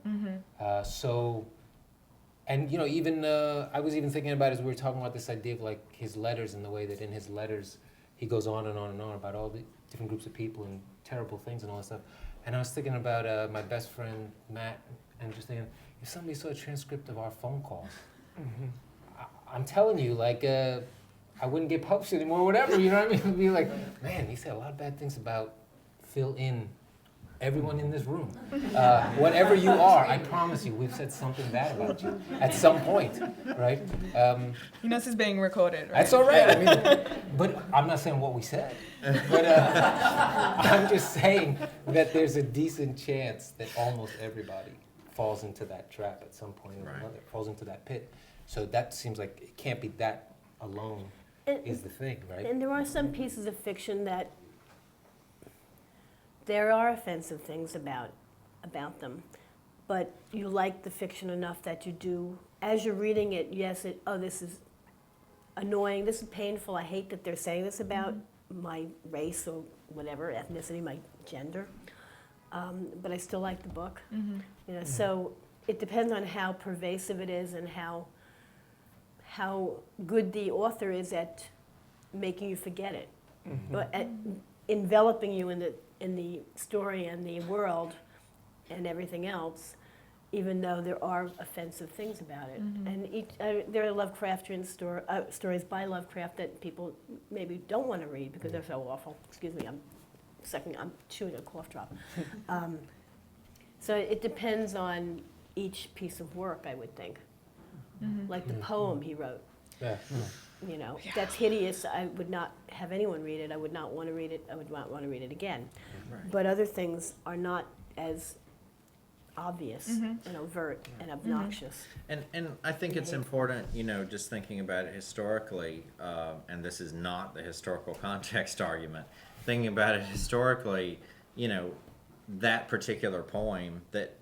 Even I was even thinking about, as we were talking about this idea of like his letters, and the way that in his letters he goes on and on and on about all the different groups of people and terrible things and all that stuff. And I was thinking about my best friend Matt, and just thinking, if somebody saw a transcript of our phone calls, I'm telling you, like, I wouldn't get published anymore, or whatever. You know what I mean? It'd be like, man, he said a lot of bad things about fill in everyone in this room. Whatever you are, I promise you, we've said something bad about you at some point, right? This is being recorded, right? That's all right. I mean, but I'm not saying what we said. But I'm just saying that there's a decent chance that almost everybody falls into that trap at some point or another, falls into that pit. So that seems like it can't be that alone is the thing, right? And there are some pieces of fiction that there are offensive things about them, but you like the fiction enough that you do, as you're reading it, this is annoying, this is painful, I hate that they're saying this about my race or whatever, ethnicity, my gender, but I still like the book. So it depends on how pervasive it is and how good the author is at making you forget it, but at enveloping you in the story and the world and everything else, even though there are offensive things about it. And there are Lovecraftian stories by Lovecraft that people maybe don't want to read because they're so awful. Excuse me, I'm chewing a cough drop. So it depends on each piece of work, I would think. Like the poem he wrote. Yeah. That's hideous. I would not have anyone read it. I would not want to read it. I would not want to read it again. Right. But other things are not as obvious and overt and obnoxious. And I think it's important, just thinking about it historically, and this is not the historical context argument, thinking about it historically, that particular poem that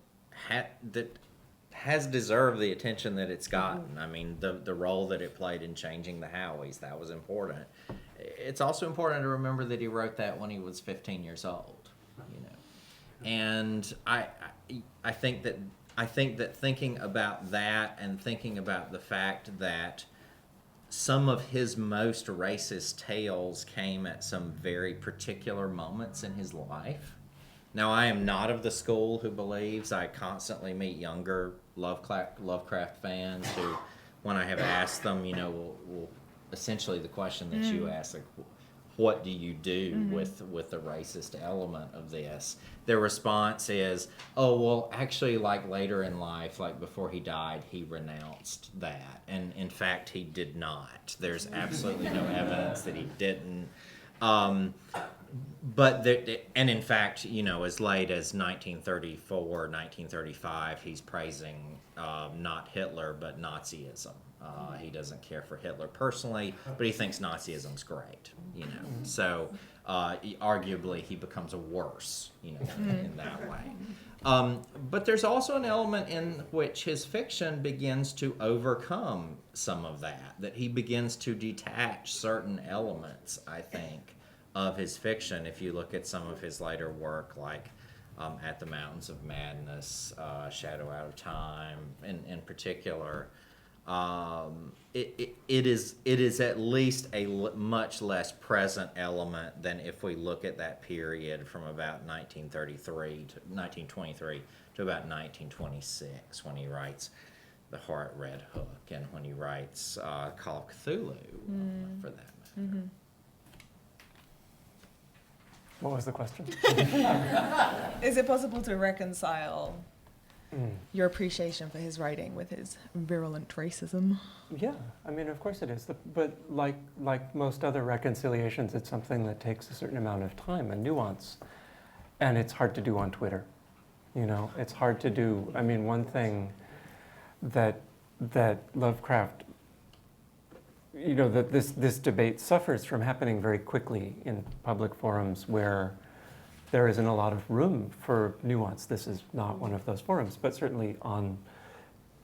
has deserved the attention that it's gotten. I mean, the role that it played in changing the Howies, that was important. It's also important to remember that he wrote that when he was 15 years old, And I think that thinking about that and thinking about the fact that some of his most racist tales came at some very particular moments in his life. Now, I am not of the school who believes. I constantly meet younger Lovecraft fans who, when I have asked them, will essentially the question that you asked, like, what do you do with the racist element of this? Their response is, oh, well, actually, like later in life, like before he died, he renounced that. And in fact, he did not. There's absolutely no evidence that he didn't. But and in fact, as late as 1934, 1935, he's praising not Hitler, but Nazism. He doesn't care for Hitler personally, but he thinks Nazism's great, So Arguably, he becomes a worse, in that way. But there's also an element in which his fiction begins to overcome some of that he begins to detach certain elements, I think, of his fiction. If you look at some of his later work, like At the Mountains of Madness, Shadow Out of Time, in particular, it is at least a much less present element than if we look at that period from about 1923 to about 1926, when he writes The Heart Red Hook, and when he writes Call of Cthulhu, for that matter. What was the question? Is it possible to reconcile your appreciation for his writing with his virulent racism? Yeah, I mean, of course it is. But like most other reconciliations, it's something that takes a certain amount of time and nuance, and it's hard to do on Twitter. It's hard to do. I mean, one thing that Lovecraft, that this debate suffers from happening very quickly in public forums where there isn't a lot of room for nuance. This is not one of those forums, but certainly on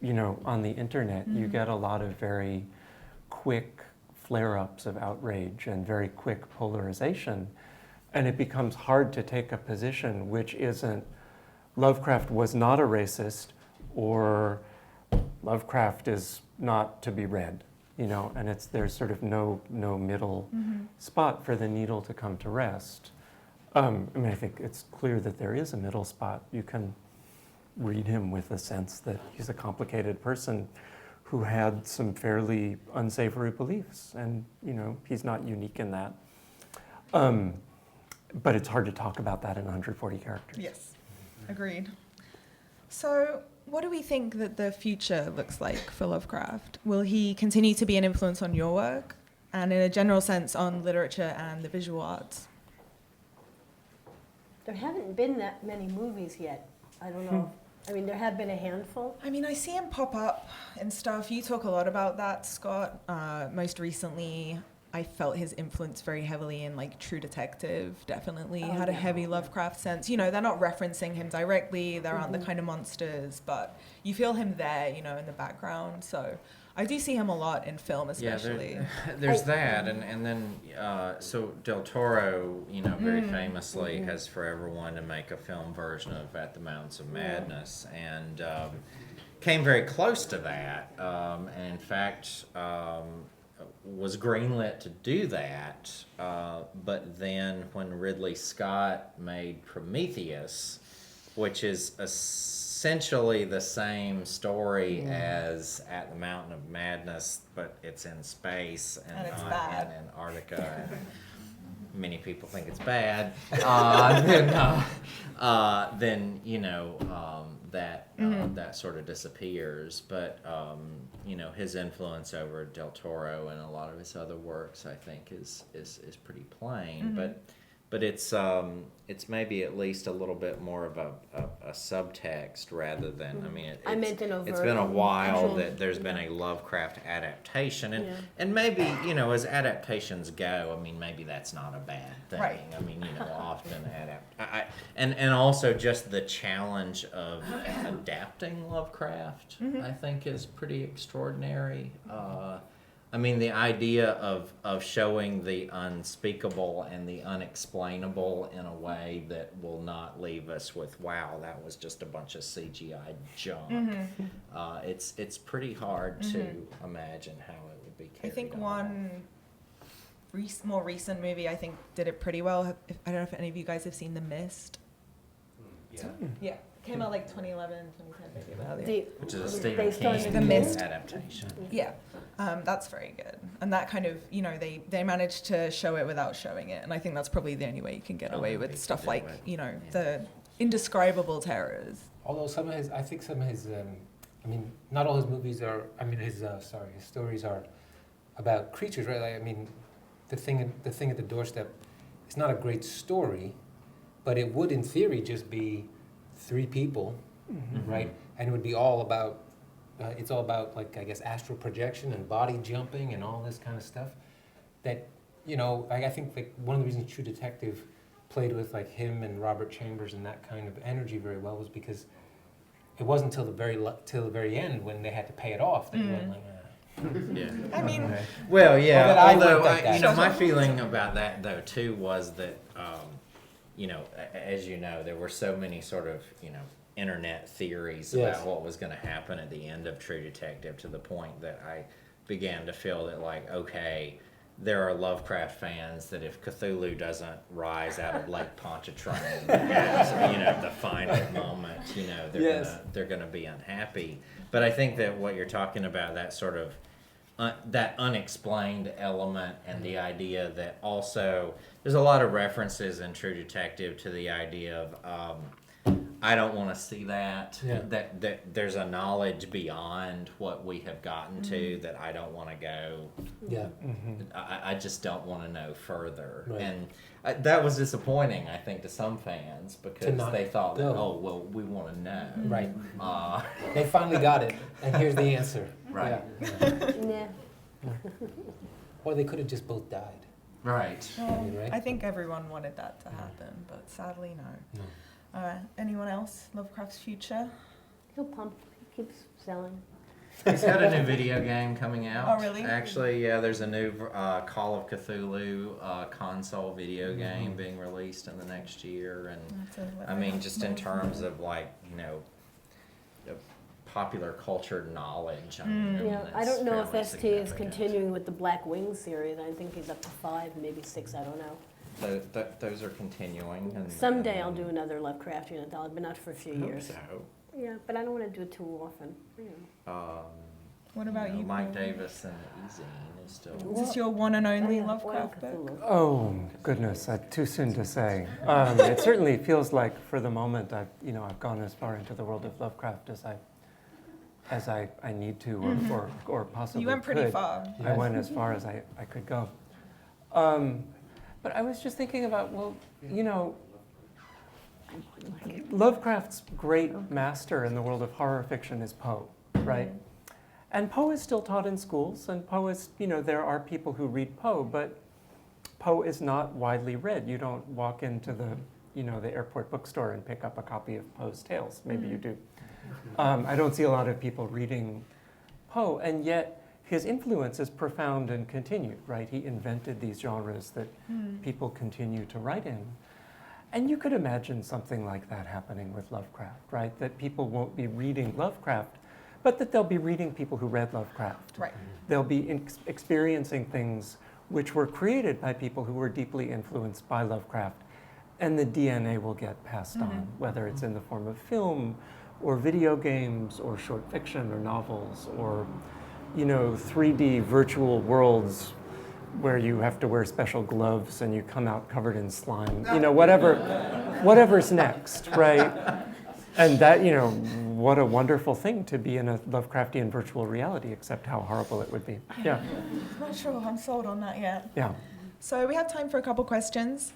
the internet, you get a lot of very quick flare-ups of outrage and very quick polarization, and it becomes hard to take a position which isn't Lovecraft was not a racist or Lovecraft is not to be read, and there's sort of no middle spot for the needle to come to rest. I think it's clear that there is a middle spot. You can read him with a sense that he's a complicated person who had some fairly unsavory beliefs, and he's not unique in that. But it's hard to talk about that in 140 characters. Yes, agreed. So, what do we think that the future looks like for Lovecraft? Will he continue to be an influence on your work, and in a general sense on literature and the visual arts? There haven't been that many movies yet. I don't know. I mean, there have been a handful. I mean, I see him pop up and stuff. You talk a lot about that, Scott. Most recently, I felt his influence very heavily in True Detective. Definitely had a heavy Lovecraft sense. They're not referencing him directly. There aren't the kind of monsters, but you feel him there, in the background. So I do see him a lot in film, especially. Yeah, there's that, and then so Del Toro, very famously has forever wanted to make a film version of At the Mountains of Madness, and came very close to that, and in fact was greenlit to do that, but then when Ridley Scott made Prometheus, which is essentially the same story as At the Mountain of Madness, but it's in space and it's not bad. in Antarctica. And many people think it's bad. That sort of disappears. But his influence over Del Toro and a lot of his other works, I think, is pretty plain. But it's maybe at least a little bit more of a subtext rather than, it's been a while that there's been a Lovecraft adaptation, and maybe, as adaptations go, maybe that's not a bad thing. Right. Often and also just the challenge of adapting Lovecraft, I think, is pretty extraordinary. The idea of showing the unspeakable and the unexplainable in a way that will not leave us with, wow, that was just a bunch of CGI junk. It's pretty hard to imagine how it would be carried I think on. one more recent movie, I think, did it pretty well. I don't know if any of you guys have seen The Mist. Yeah. Came out 2011, 2010, maybe. Which is a Stephen based on King The Mist. adaptation. Yeah, that's very good. And that kind of, they managed to show it without showing it. And I think that's probably the only way you can get away with stuff like, the indescribable terrors. Although some of his not all his movies are, his stories are about creatures, right? The thing at the doorstep, it's not a great story, but it would in theory just be 3 people, right? And it would be all about, astral projection and body jumping and all this kind of stuff that you know, I think like one of the reasons True Detective played with like him and Robert Chambers and that kind of energy very well was because it wasn't till the very end when they had to pay it off that you went like, Yeah. I mean, Well, yeah. Well, that I although, looked at that. you know, my feeling about that though too was that, you know, as you know, there were so many sort of, you know, internet theories Yes. about what was going to happen at the end of True Detective, to the point that I began to feel that, like, okay, there are Lovecraft fans that if Cthulhu doesn't rise out of Lake Pontchartrain at, you know, the final moment, you know, they're gonna be unhappy. But I think that what you're talking about, that sort of that unexplained element, and the idea that also there's a lot of references in True Detective to the idea of I don't want to see that. Yeah. That there's a knowledge beyond what we have gotten to that I don't want to go. yeah. I just don't want to know further. Right. And that was disappointing, I think, to some fans, because not they thought that, go. oh, well, we want to know. Right. Uh, They finally got it, and here's the answer. Right. Yeah. Nah. Or they could have just both died. right. well, Right? I think everyone wanted that to happen, but sadly, no. No. Anyone else? Lovecraft's Future? He'll pump. He keeps selling. He's got a new video game coming out. Oh, really? Actually, yeah, there's a new Call of Cthulhu console video game being released in the next year. And That's a I mean, just in Lovecraft terms of, like, you know, popular culture knowledge. I mean, Yeah, I don't know if fairly ST is significant. continuing with the Black Wings series. I think he's up to 5, maybe 6, I don't know. Those are continuing. And, Someday I'll do another Lovecraftian anthology, but not for a few hope years. so. Yeah, but I don't want to do it too often. You know. What about you? Mike Paul? Davis and Ezine is still. Is this your one and only Oh, yeah, Lovecraft Oil book? Cthulhu. Oh goodness, too soon to say. It certainly feels like, for the moment, I've gone as far into the world of Lovecraft as I need to, or possibly You went pretty could. far. I went as far as I could go. But I was just thinking about, well, you know, Lovecraft's great master in the world of horror fiction is Poe, right? And Poe is still taught in schools, and Poe is, there are people who read Poe, but Poe is not widely read. You don't walk into the airport bookstore and pick up a copy of Poe's Tales. Maybe you do. I don't see a lot of people reading Poe, and yet his influence is profound and continued, right? He invented these genres that people continue to write in. And you could imagine something like that happening with Lovecraft, right? That people won't be reading Lovecraft, but that they'll be reading people who read Lovecraft. Right. They'll be experiencing things which were created by people who were deeply influenced by Lovecraft, and the DNA will get passed on, whether it's in the form of film, or video games, or short fiction, or novels, or 3D virtual worlds where you have to wear special gloves and you come out covered in slime. Whatever's next, right? And that, what a wonderful thing to be in a Lovecraftian virtual reality, except how horrible it would be. Yeah, I'm not sure I'm sold on that yet. yeah. So we have time for a couple questions.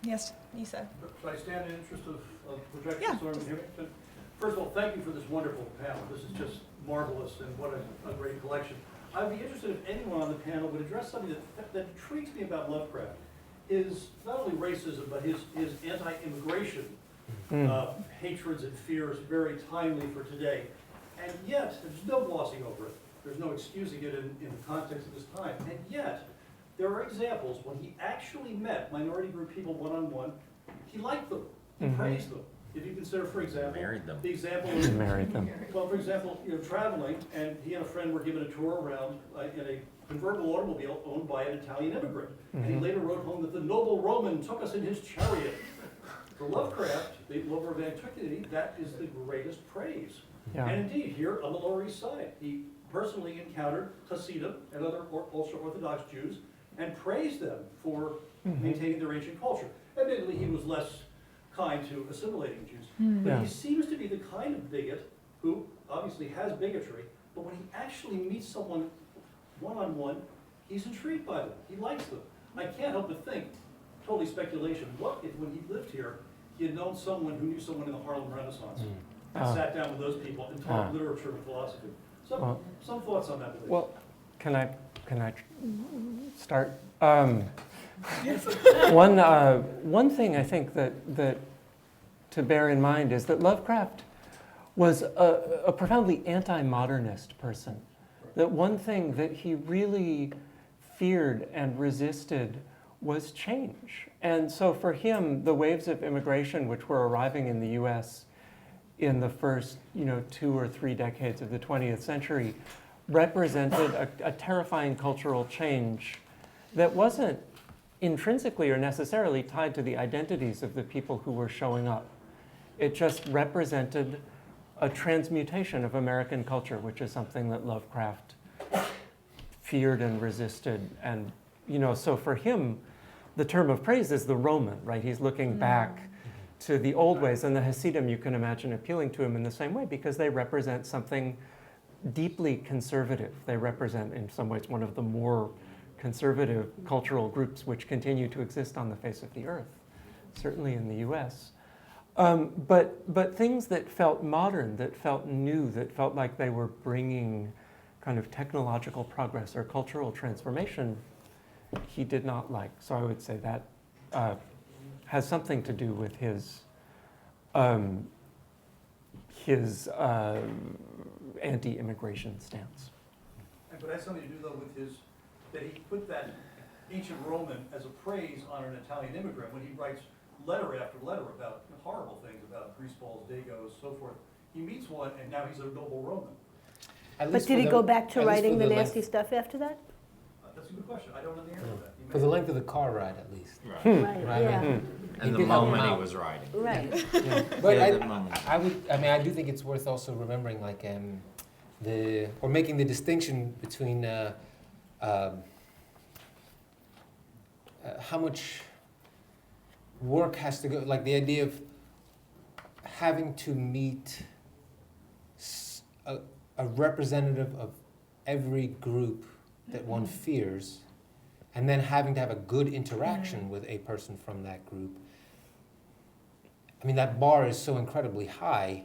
Yes, Lisa. Should I stand in interest of projection? Yeah. So I'm hearing? First of all, thank you for this wonderful panel. This is just marvelous, and what a great collection. I'd be interested if anyone on the panel would address something that intrigues me about Lovecraft, is not only racism, but his anti-immigration hatreds and fears, very timely for today. And yet, there's no glossing over it. There's no excusing it in the context of this time. And yet, there are examples when he actually met minority group people one-on-one, he liked them, he praised them. If you consider, for example, Married them. the example He of, married them. well, for example, traveling, and he and a friend were given a tour around in a convertible automobile owned by an Italian immigrant. And he later wrote home that the noble Roman took us in his chariot. For Lovecraft, the lover of antiquity, that is the greatest praise. Yeah. And indeed, here on the Lower East Side, he personally encountered Hasidim and other ultra-Orthodox Jews and praised them for maintaining their ancient culture. Admittedly, he was less kind to assimilating Jews. But Yeah. he seems to be the kind of bigot who obviously has bigotry, but when he actually meets someone one-on-one, he's intrigued by them. He likes them. I can't help but think, totally speculation, what if when he lived here, he had known someone who knew someone in the Harlem Renaissance and sat down with those people and talked literature and philosophy. Some thoughts on that, please. Well, can I start One thing I think that to bear in mind is that Lovecraft was a profoundly anti-modernist person. That one thing that he really feared and resisted was change. And so for him, the waves of immigration which were arriving in the US in the first 2 or 3 decades of the 20th century represented a terrifying cultural change that wasn't intrinsically or necessarily tied to the identities of the people who were showing up. It just represented a transmutation of American culture, which is something that Lovecraft feared and resisted. And, so for him, the term of praise is the Roman, right? He's looking back to the old ways, and the Hasidim, you can imagine appealing to him in the same way because they represent something deeply conservative. They represent, in some ways, one of the more conservative cultural groups which continue to exist on the face of the earth, certainly in the US. But things that felt modern, that felt new, that felt like they were bringing kind of technological progress or cultural transformation, he did not like. So I would say that has something to do with his anti-immigration stance. But it has something to do, though, with that he put that ancient Roman as a praise on an Italian immigrant when he writes letter after letter about horrible things, about greaseballs, dagos, so forth. He meets one, and now he's a noble Roman. But did he go back to writing the nasty stuff after that? That's a good question. I don't know the answer to that. For the length of the car ride, at least. Right, Right. yeah. And the did help him moment he out. was writing. Right. Yeah. But Yeah, the moment. I do think it's worth also remembering, like, or making the distinction between how much work has to go, like the idea of having to meet a representative of every group that one fears, and then having to have a good interaction with a person from that group. I mean, that bar is so incredibly high,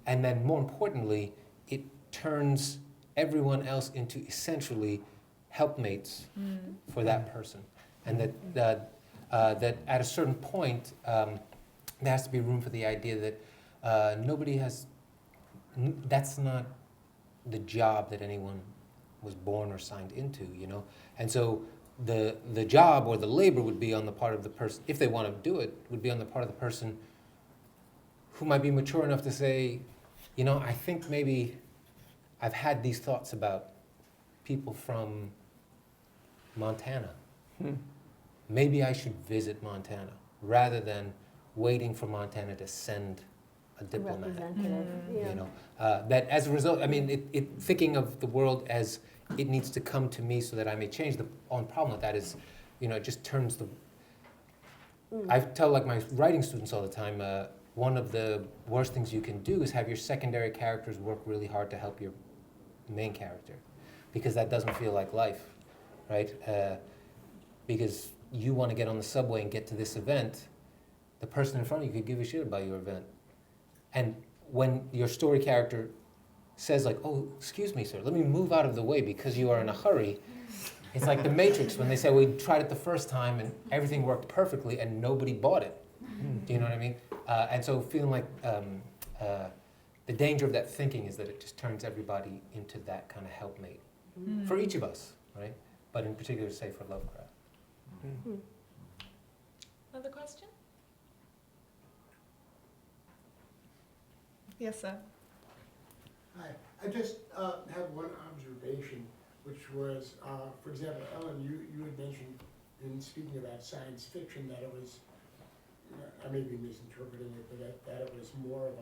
and then more importantly, it turns everyone else into essentially helpmates for that person. And that at a certain point, there has to be room for the idea that that's not the job that anyone was born or signed into, And so the job or the labor would be on the part of the person, if they want to do it, would be on the part of the person who might be mature enough to say, I think maybe I've had these thoughts about people from Montana. Maybe I should visit Montana rather than waiting for Montana to send a diplomat. Representative, yeah. That as a result, I mean, thinking of the world as it needs to come to me so that I may change. The only problem with that is, it just turns the. I tell like my writing students all the time. One of the worst things you can do is have your secondary characters work really hard to help your main character, because that doesn't feel like life, right? Because you want to get on the subway and get to this event, the person in front of you could give a shit about your event. And when your story character says like, oh, excuse me, sir, let me move out of the way because you are in a hurry, it's like the Matrix when they say, we tried it the first time and everything worked perfectly and nobody bought it. Do you know what I mean? And so feeling like the danger of that thinking is that it just turns everybody into that kind of helpmate for each of us, right? But in particular, say for Lovecraft. Another question? Yes, sir. Hi. I just have one observation, which was, for example, Ellen, you had mentioned in speaking about science fiction that it was, I may be misinterpreting it, but that it was more of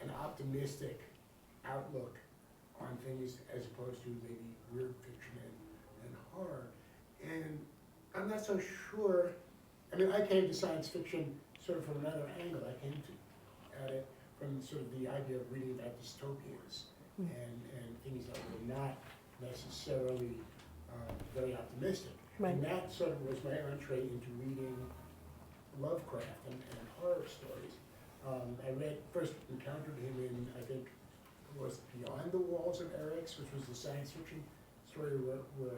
an optimistic outlook on things as opposed to maybe weird fiction and horror. And I'm not so sure, I mean, I came to science fiction sort of from another angle. I came at it from sort of the idea of reading about dystopias and things that were not necessarily very optimistic. Right. And that sort of was my entree into reading Lovecraft and horror stories. I first encountered him in, I think, it was Beyond the Walls of Eryx, which was the science fiction story where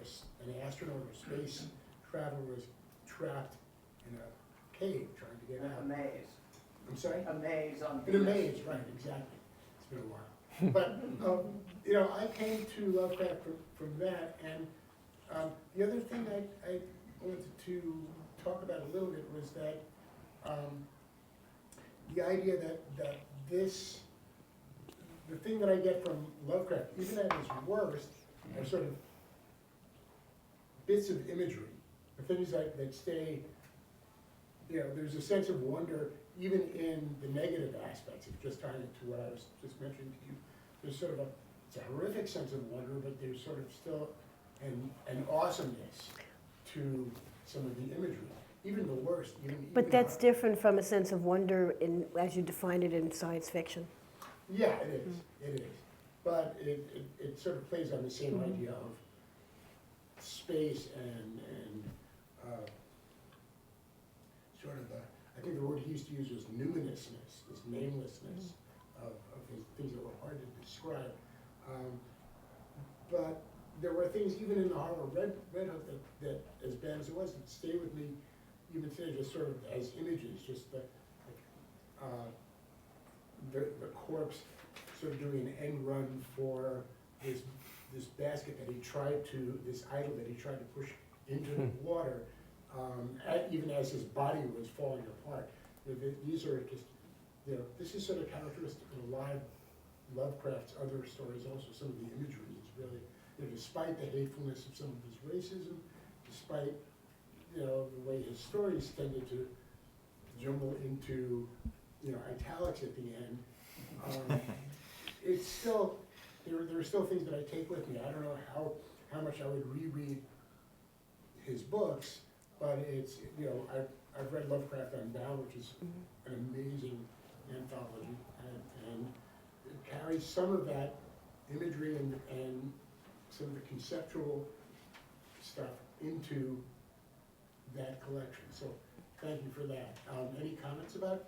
an astronaut or space traveler was trapped in a cave trying to get out. A maze. I'm sorry? A maze on In a Venus. maze, right, exactly. It's been a while. But, you know, I came to Lovecraft from that, and the other thing I wanted to talk about a little bit was that the idea that the thing that I get from Lovecraft, even at his worst, are sort of bits of imagery, the things that stay, you know, there's a sense of wonder even in the negative aspects, of just tying it to what I was just mentioning to you. There's sort of it's a horrific sense of wonder, but there's sort of still an awesomeness to some of the imagery, even the worst. But that's different from a sense of wonder as you define it in science fiction. Yeah, it is. It is. But it sort of plays on the same idea of space and sort of I think the word he used to use was numinousness, this namelessness of his things that were hard to describe. But there were things even in the horror Red Hook that as bad as it was, that stay with me even today, just sort of as images, just the corpse sort of doing an end run for this basket that he tried to, this idol that he tried to push into the water, even as his body was falling apart. These are just, you know, this is sort of characteristic of a lot of Lovecraft's other stories also. Some of the imagery is really, you know, despite the hatefulness of some of his racism, despite, you know, the way his stories tended to jumble into, you know, italics at the end, it's still, there are still things that I take with me. I don't know how much I would reread his books, but it's, you know, I've read Lovecraft Unbound, which is an amazing anthology, and it carries some of that imagery and some of the conceptual stuff into that collection. So thank you for that. Any comments about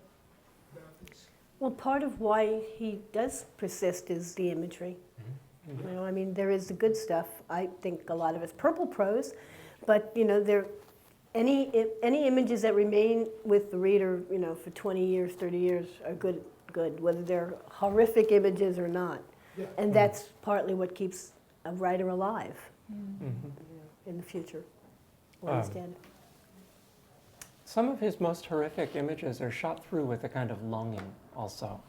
this? Well, part of why he does persist is the imagery. You know, I mean, there is the good stuff. I think a lot of it's purple prose, but you know, any images that remain with the reader, you know, for 20 years, 30 years are good, whether they're horrific images or not. Yeah. And that's partly what keeps a writer alive in the future. Or dead. Some of his most horrific images are shot through with a kind of longing also.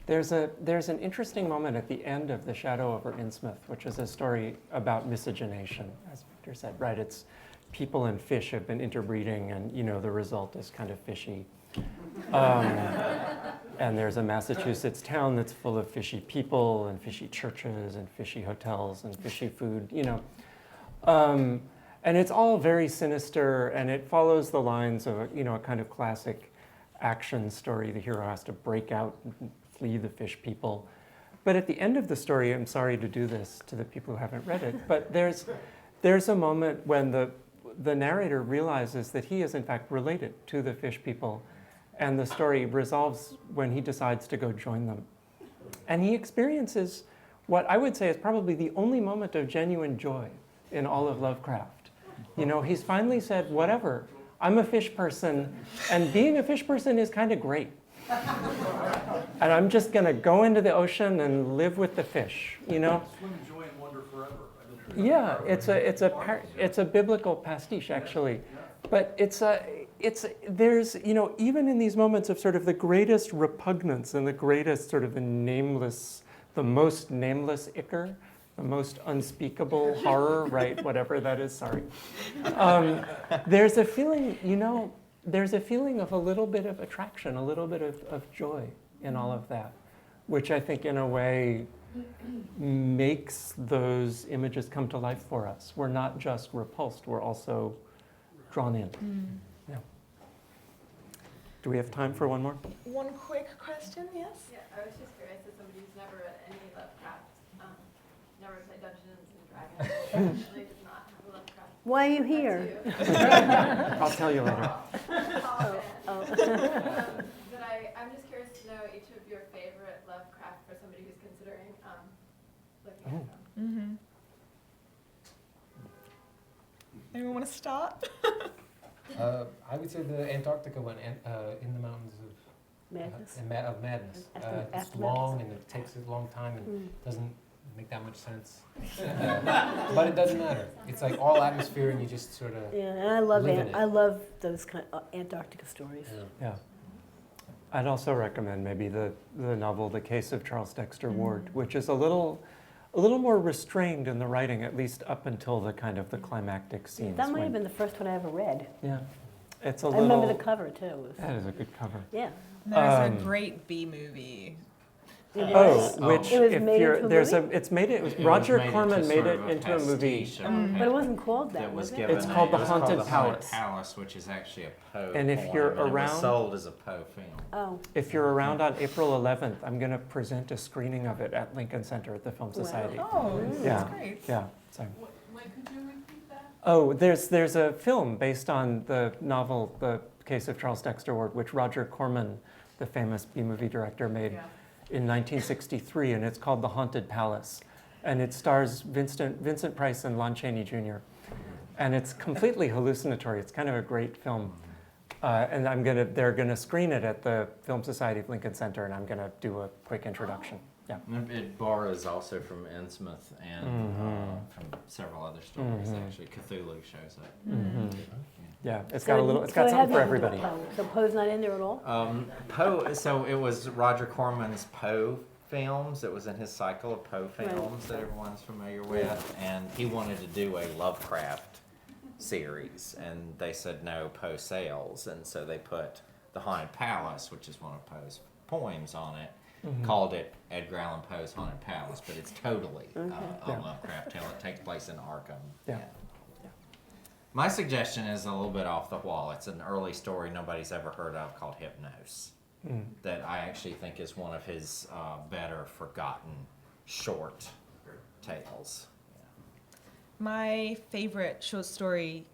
There's an interesting moment at the end of The Shadow over Innsmouth, which is a story about miscegenation, as Victor said, right? It's people and fish have been interbreeding, and you know the result is kind of fishy. And there's a Massachusetts town that's full of fishy people and fishy churches and fishy hotels and fishy food, you know. And it's all very sinister, and it follows the lines of a kind of classic action story. The hero has to break out and flee the fish people. But at the end of the story, I'm sorry to do this to the people who haven't read it, but there's a moment when the narrator realizes that he is in fact related to the fish people, and the story resolves when he decides to go join them. And he experiences what I would say is probably the only moment of genuine joy in all of Lovecraft. You know, he's finally said, whatever, I'm a fish person, and being a fish person is kind of great. And I'm just going to go into the ocean and live with the fish, you know? Swim, enjoy, and wonder forever. Yeah, it's a biblical pastiche, actually. But there's, you know, even in these moments of sort of the greatest repugnance and the greatest sort of the most nameless ichor, the most unspeakable horror, right, whatever that is, sorry. There's a feeling, you know, there's a feeling of a little bit of attraction, a little bit of joy in all of that, which I think in a way makes those images come to life for us. We're not just repulsed, we're also drawn in. Yeah. Do we have time for one more? One quick question, yes? Yeah, I was just curious, as somebody who's never read any Lovecraft, never played Dungeons and Dragons, actually does not have a Lovecraft. Why are you here? I'll tell you later. But I'm just curious to know each of your favorite Lovecraft for somebody who's considering looking at them. Anyone want to start? I would say the Antarctica one, In the Mountains of Madness. of Madness. After- It's after long Madness. and it takes a long time and Mm. doesn't make that much sense. But it doesn't matter. It's like all atmosphere and you just sort of. Yeah, and I love Live in it. I love those kind of Antarctica stories. Yeah. I'd also recommend maybe the novel The Case of Charles Dexter Ward, which is a little more restrained in the writing, at least up until the kind of the climactic scenes. That might when- have been the first one I ever read. Yeah. It's a I little. remember the cover too. It was- That is a good cover. yeah. There's a great B movie. It Oh, was. which It was if made you're into a there's movie? it's made it was It Roger was made Corman made sort it of into a movie. pastiche of But it wasn't called that, that was was it? given. It's called The it was Haunted called The Haunted Palace. Palace, which is actually a Poe And if poem, you're and it was around- sold as a Poe film. Oh, If you're around on April 11th, I'm going to present a screening of it at Lincoln Center at the Film Society. Oh, Yeah. that's great. Yeah. So. Wait, could you repeat that? Oh, there's a film based on the novel The Case of Charles Dexter Ward, which Roger Corman, the famous B-movie director, made in 1963, and it's called The Haunted Palace. And it stars Vincent Price and Lon Chaney Jr. And it's completely hallucinatory. It's kind of a great film. And they're gonna screen it at the Film Society of Lincoln Center, and I'm gonna do a quick introduction. Yeah. And it borrows also from Innsmouth and from several other stories. Actually, Cthulhu shows up. Yeah, it's So got a little. It's got it something had for nothing to do everybody. with Poe. So Poe's not in there at all? Poe. So it was Roger Corman's Poe films. It was in his cycle of Poe films that everyone's familiar with, and he wanted to do a Lovecraft series, and they said no, Poe sales, and so they put The Haunted Palace, which is one of Poe's poems, on it. Called it Edgar Allan Poe's Haunted Palace, but it's totally a Lovecraft tale. It takes place in Arkham. Yeah. My suggestion is a little bit off the wall. It's an early story nobody's ever heard of called Hypnos, that I actually think is one of his better forgotten short tales. My favorite short story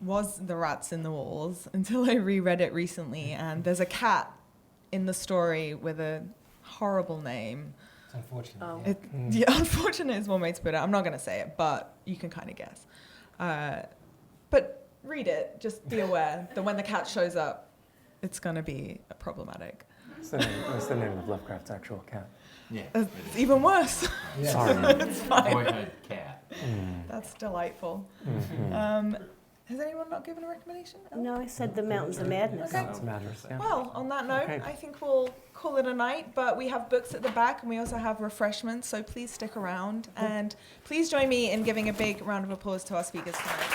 was The Rats in the Walls until I reread it recently, and there's a cat in the story with a horrible name. It's unfortunate. Oh. Yeah. Unfortunate is one way to put it. I'm not going to say it, but you can kind of guess. But read it. Just be aware that when the cat shows up, it's going to be problematic. What's the name of Lovecraft's actual cat? Yeah. It's even worse. Yeah. Sorry. It's fine. Boyhood cat. That's delightful. Has anyone not given a recommendation? No, I said The Mountains of Madness. Okay. It matters. Yeah. Well, on that note, Okay. I think we'll call it a night, but we have books at the back and we also have refreshments, so please stick around. And please join me in giving a big round of applause to our speakers tonight.